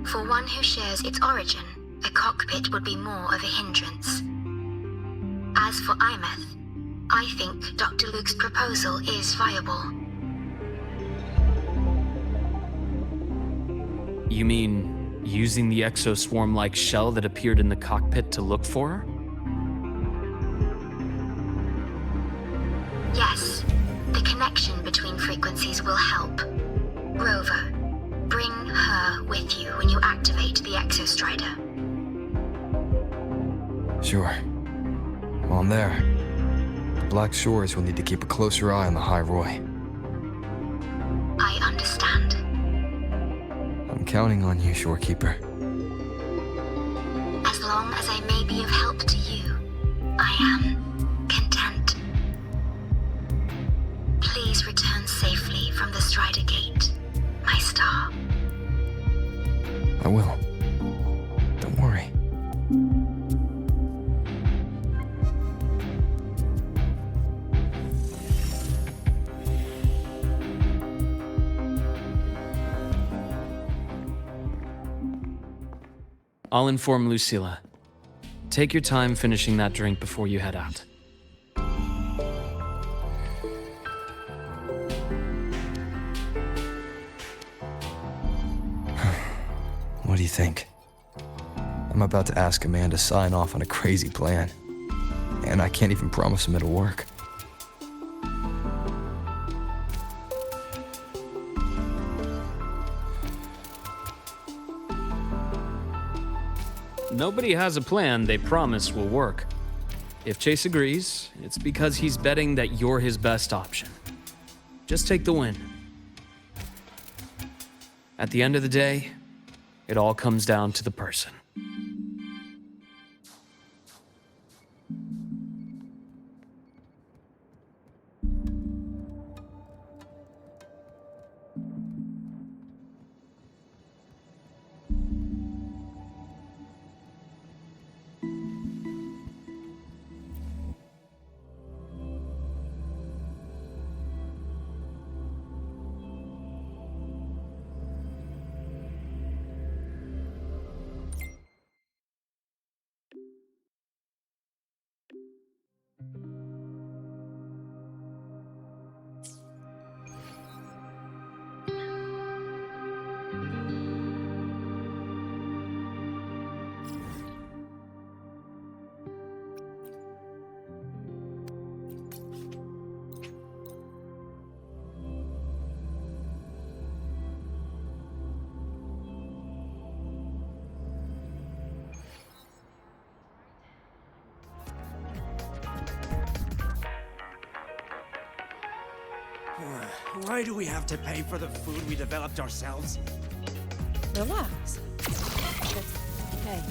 For one who shares its origin, a cockpit would be more of a hindrance. As for Imeth, I think Dr. Luke's proposal is viable. You mean using the exoswarm-like shell that appeared in the cockpit to look for her? Yes, the connection between frequencies will help. Rover, bring her with you when you activate the Exostrider. Sure. While I'm there, the Black Shores will need to keep a closer eye on the High Roy. I understand. I'm counting on you, Shorekeeper. As long as I may be of help to you, I am content. Please return safely from the Strider Gate, my star. I will. Don't worry. I'll inform Lucilla. Take your time finishing that drink before you head out. What do you think? I'm about to ask a man to sign off on a crazy plan, and I can't even promise him it'll work. Nobody has a plan they promise will work. If Chase agrees, it's because he's betting that you're his best option. Just take the win. At the end of the day, it all comes down to the person. Why do we have to pay for the food we developed ourselves? Relax. That's okay.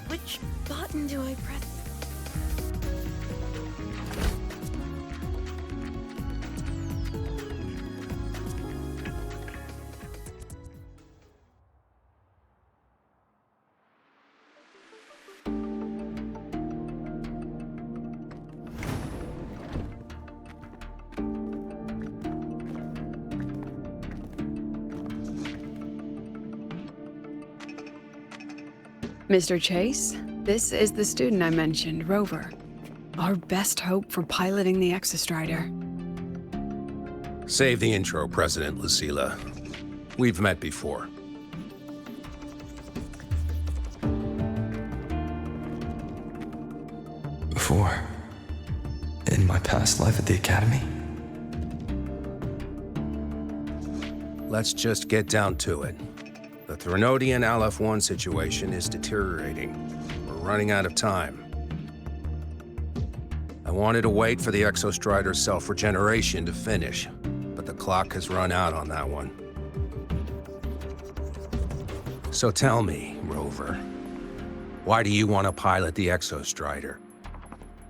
Which button do I press? Mr. Chase, this is the student I mentioned, Rover. Our best hope for piloting the Exostrider. Save the intro, President Lucila. We've met before. Before? In my past life at the Academy? Let's just get down to it. The Threnodian LF-1 situation is deteriorating. We're running out of time. I wanted to wait for the Exostrider's self-regeneration to finish, but the clock has run out on that one. So tell me, Rover, why do you want to pilot the Exostrider?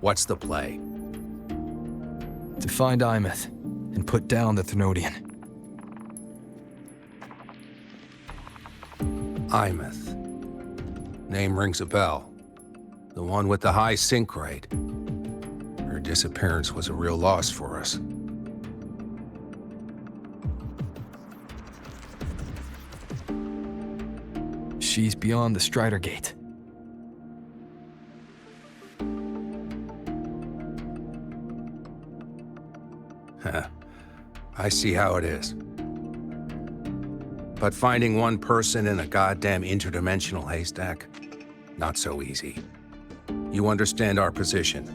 What's the play? To find Imeth and put down the Threnodian. Imeth. Name rings a bell. The one with the high sync rate. Her disappearance was a real loss for us. She's beyond the Strider Gate. I see how it is. But finding one person in a goddamn interdimensional haystack, not so easy. You understand our position.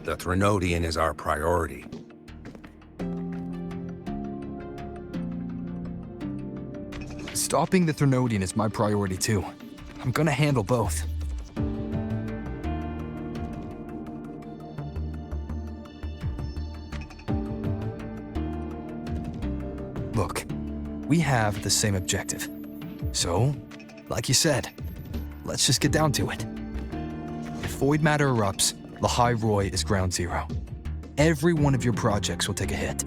The Threnodian is our priority. Stopping the Threnodian is my priority too. I'm gonna handle both. Look, we have the same objective. So, like you said, let's just get down to it. If void matter erupts, Lahai Roy is ground zero. Every one of your projects will take a hit.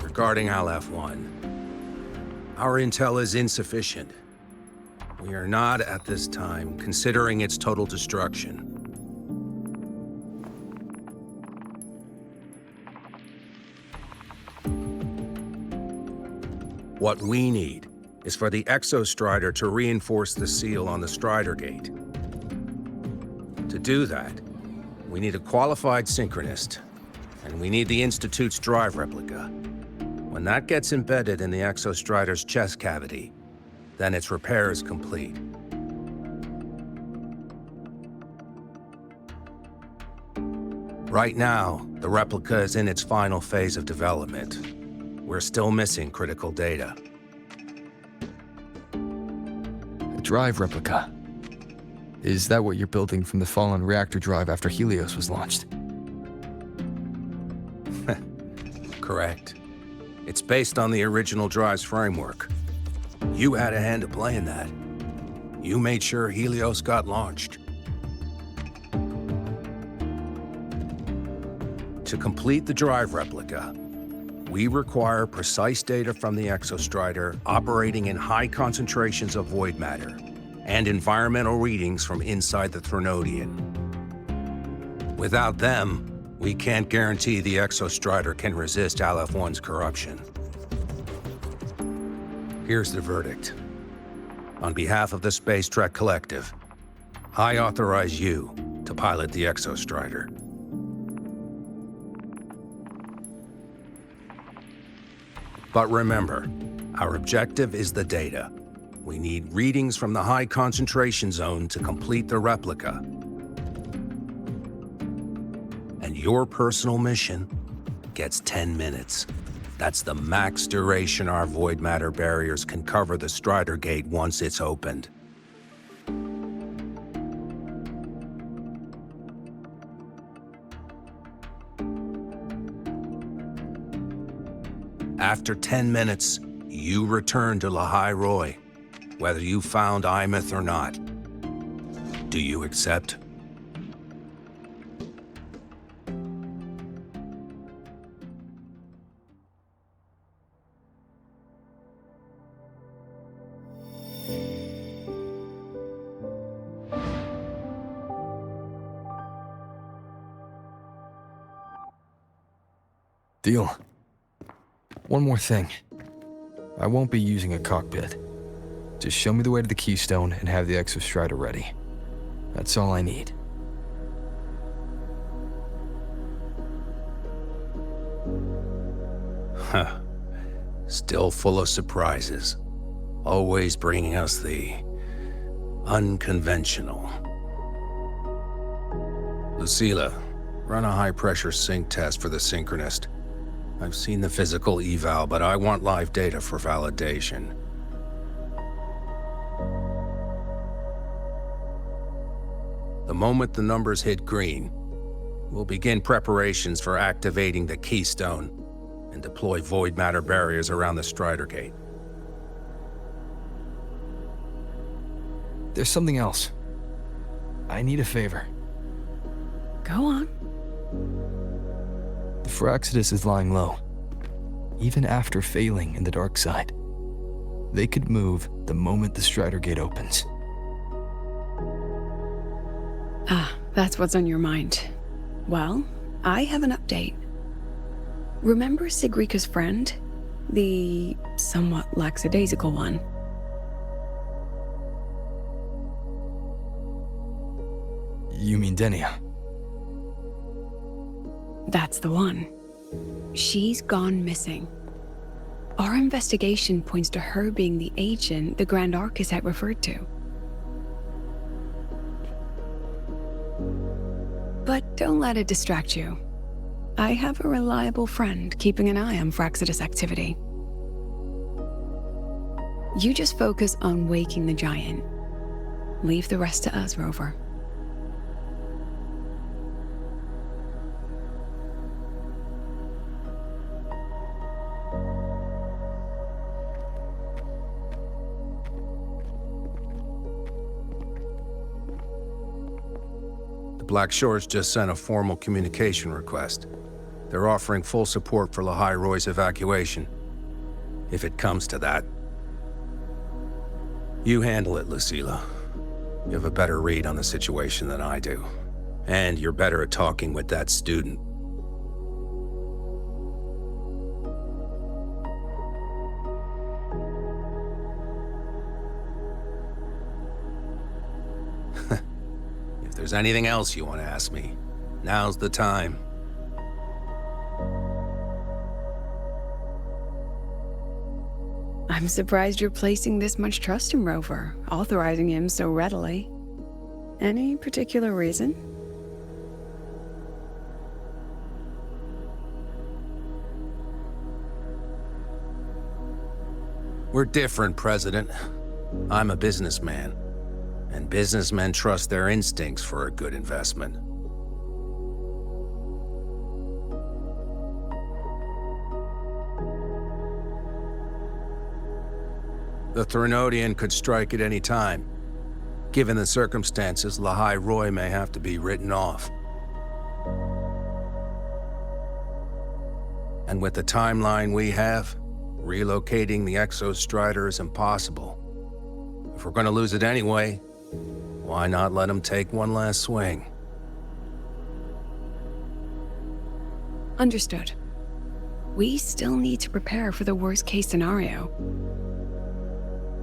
Regarding LF-1, our intel is insufficient. We are not, at this time, considering its total destruction. What we need is for the Exostrider to reinforce the seal on the Strider Gate. To do that, we need a qualified synchronist, and we need the Institute's drive replica. When that gets embedded in the Exostrider's chest cavity, then its repair is complete. Right now, the replica is in its final phase of development. We're still missing critical data. A drive replica. Is that what you're building from the fallen reactor drive after Helios was launched? Correct. It's based on the original drive's framework. You had a hand to play in that. You made sure Helios got launched. To complete the drive replica, we require precise data from the Exostrider operating in high concentrations of void matter and environmental readings from inside the Threnodian. Without them, we can't guarantee the Exostrider can resist LF-1's corruption. Here's the verdict. On behalf of the Space Trek Collective, I authorize you to pilot the Exostrider. But remember, our objective is the data. We need readings from the high concentration zone to complete the replica. And your personal mission gets 10 minutes. That's the max duration our void matter barriers can cover the Strider Gate once it's opened. After 10 minutes, you return to Lahai Roy, whether you found Imeth or not. Do you accept? Deal. One more thing. I won't be using a cockpit. Just show me the way to the Keystone and have the Exostrider ready. That's all I need. Huh. Still full of surprises. Always bringing us the unconventional. Lucilla, run a high-pressure sync test for the Synchronist. I've seen the physical eval, but I want live data for validation. The moment the numbers hit green, we'll begin preparations for activating the Keystone and deploy void matter barriers around the Strider Gate. There's something else. I need a favor. Go on. The Firaxidus is lying low. Even after failing in the dark side, they could move the moment the Strider Gate opens. Ah, that's what's on your mind. Well, I have an update. Remember Sigrika's friend? The somewhat lackadaisical one? You mean Denia? That's the one. She's gone missing. Our investigation points to her being the agent the Grand Architect referred to. But don't let it distract you. I have a reliable friend keeping an eye on Firaxidus activity. You just focus on waking the giant. Leave the rest to us, Rover. Black Shores just sent a formal communication request. They're offering full support for Lahai Roy's evacuation, if it comes to that. You handle it, Lucilla. You have a better read on the situation than I do. And you're better at talking with that student. If there's anything else you want to ask me, now's the time. I'm surprised you're placing this much trust in Rover, authorizing him so readily. Any particular reason? We're different, President. I'm a businessman, and businessmen trust their instincts for a good investment. The Threnodian could strike at any time. Given the circumstances, Lahai Roy may have to be written off. And with the timeline we have, relocating the Exostrider is impossible. If we're gonna lose it anyway, why not let him take one last swing? Understood. We still need to prepare for the worst-case scenario.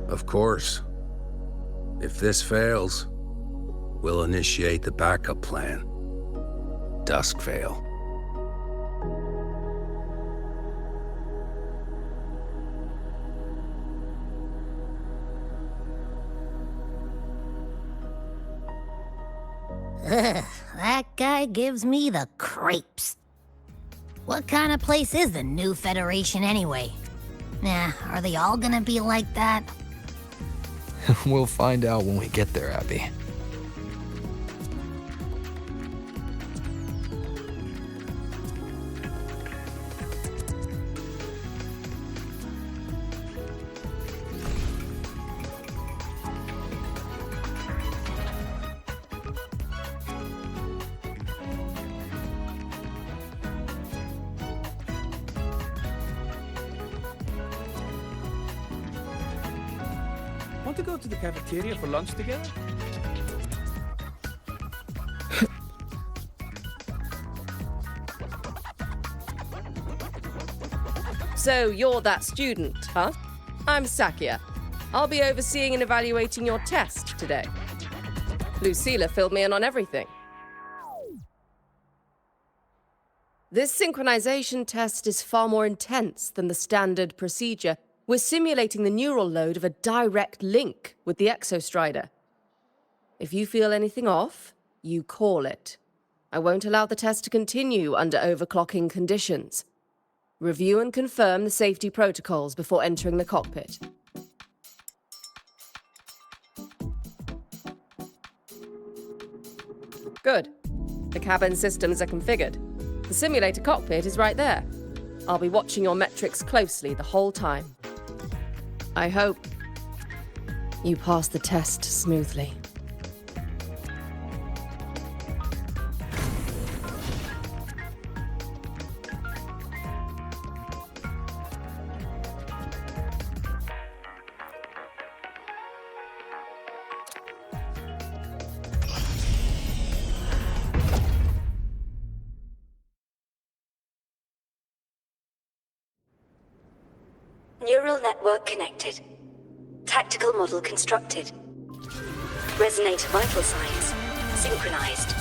Of course. If this fails, we'll initiate the backup plan. Duskvale. Ugh, that guy gives me the creeps. What kind of place is the new Federation anyway? Nah, are they all gonna be like that? We'll find out when we get there, Abby. Want to go to the cafeteria for lunch together? So you're that student, huh? I'm Sakia. I'll be overseeing and evaluating your test today. Lucilla filled me in on everything. This synchronization test is far more intense than the standard procedure. We're simulating the neural load of a direct link with the Exostrider. If you feel anything off, you call it. I won't allow the test to continue under overclocking conditions. Review and confirm the safety protocols before entering the cockpit. Good. The cabin systems are configured. The simulator cockpit is right there. I'll be watching your metrics closely the whole time. I hope you pass the test smoothly. Neural network connected. Tactical model constructed. Resonator vital signs synchronized.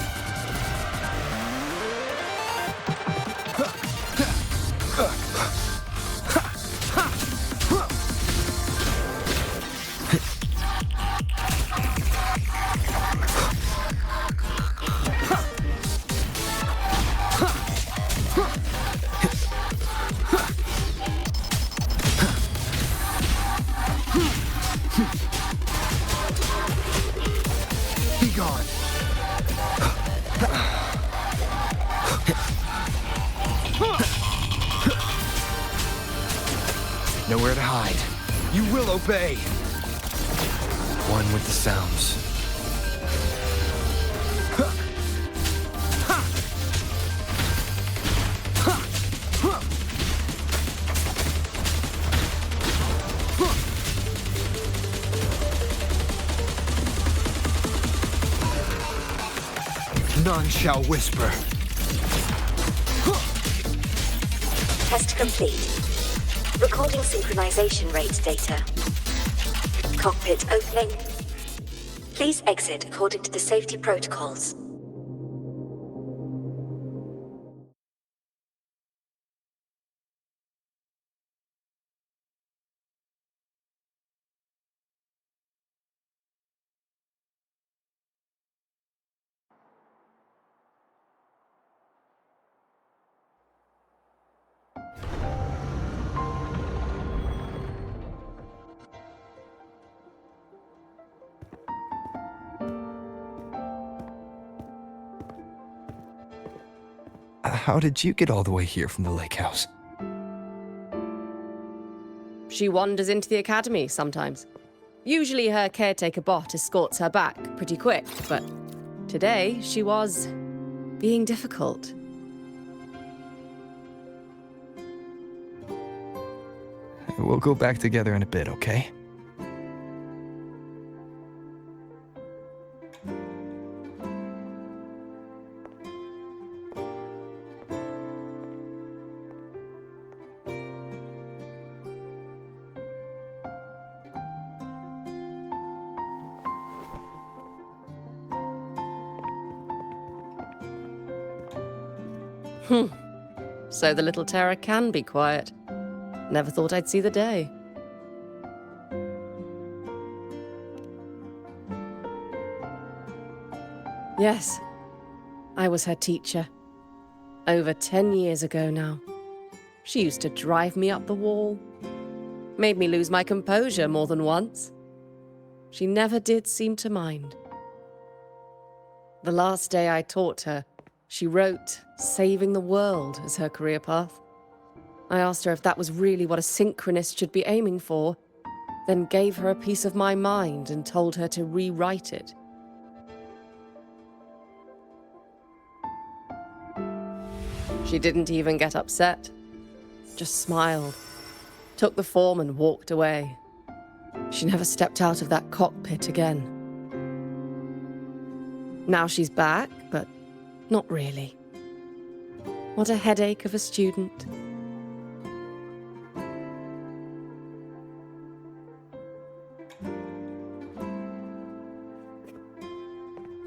Be gone. Nowhere to hide. You will obey. One with the sounds. None shall whisper. Test complete. Recording synchronization rate data. Cockpit opening. Please exit according to the safety protocols. How did you get all the way here from the lake house? She wanders into the academy sometimes. Usually her caretaker bot escorts her back pretty quick, but today she was being difficult. We'll go back together in a bit, okay? So the little terror can be quiet. Never thought I'd see the day. Yes, I was her teacher. Over 10 years ago now. She used to drive me up the wall. Made me lose my composure more than once. She never did seem to mind. The last day I taught her, she wrote saving the world as her career path. I asked her if that was really what a synchronist should be aiming for, then gave her a piece of my mind and told her to rewrite it. She didn't even get upset, just smiled, took the form and walked away. She never stepped out of that cockpit again. Now she's back, but not really. What a headache of a student.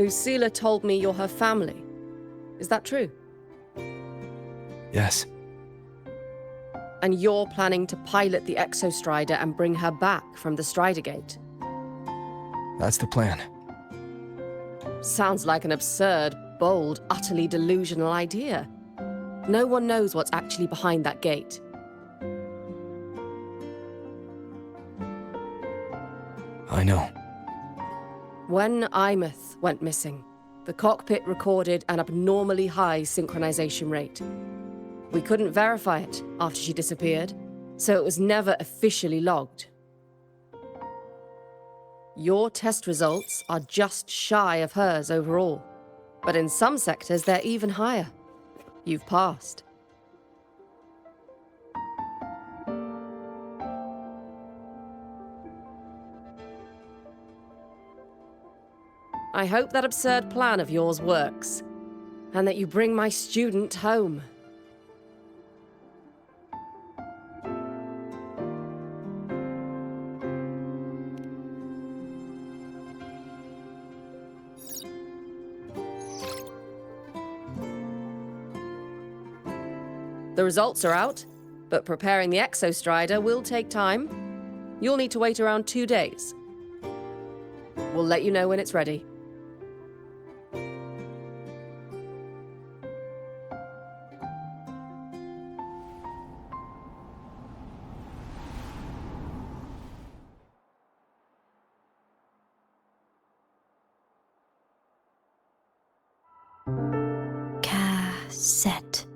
Lucilla told me you're her family. Is that true? Yes. And you're planning to pilot the Exostrider and bring her back from the Strider Gate? That's the plan. Sounds like an absurd, bold, utterly delusional idea. No one knows what's actually behind that gate. I know. When Imeth went missing, the cockpit recorded an abnormally high synchronization rate. We couldn't verify it after she disappeared, so it was never officially logged. Your test results are just shy of hers overall, but in some sectors they're even higher. You've passed. I hope that absurd plan of yours works, and that you bring my student home. The results are out, but preparing the Exostrider will take time. You'll need to wait around 2 days. We'll let you know when it's ready. Cassette.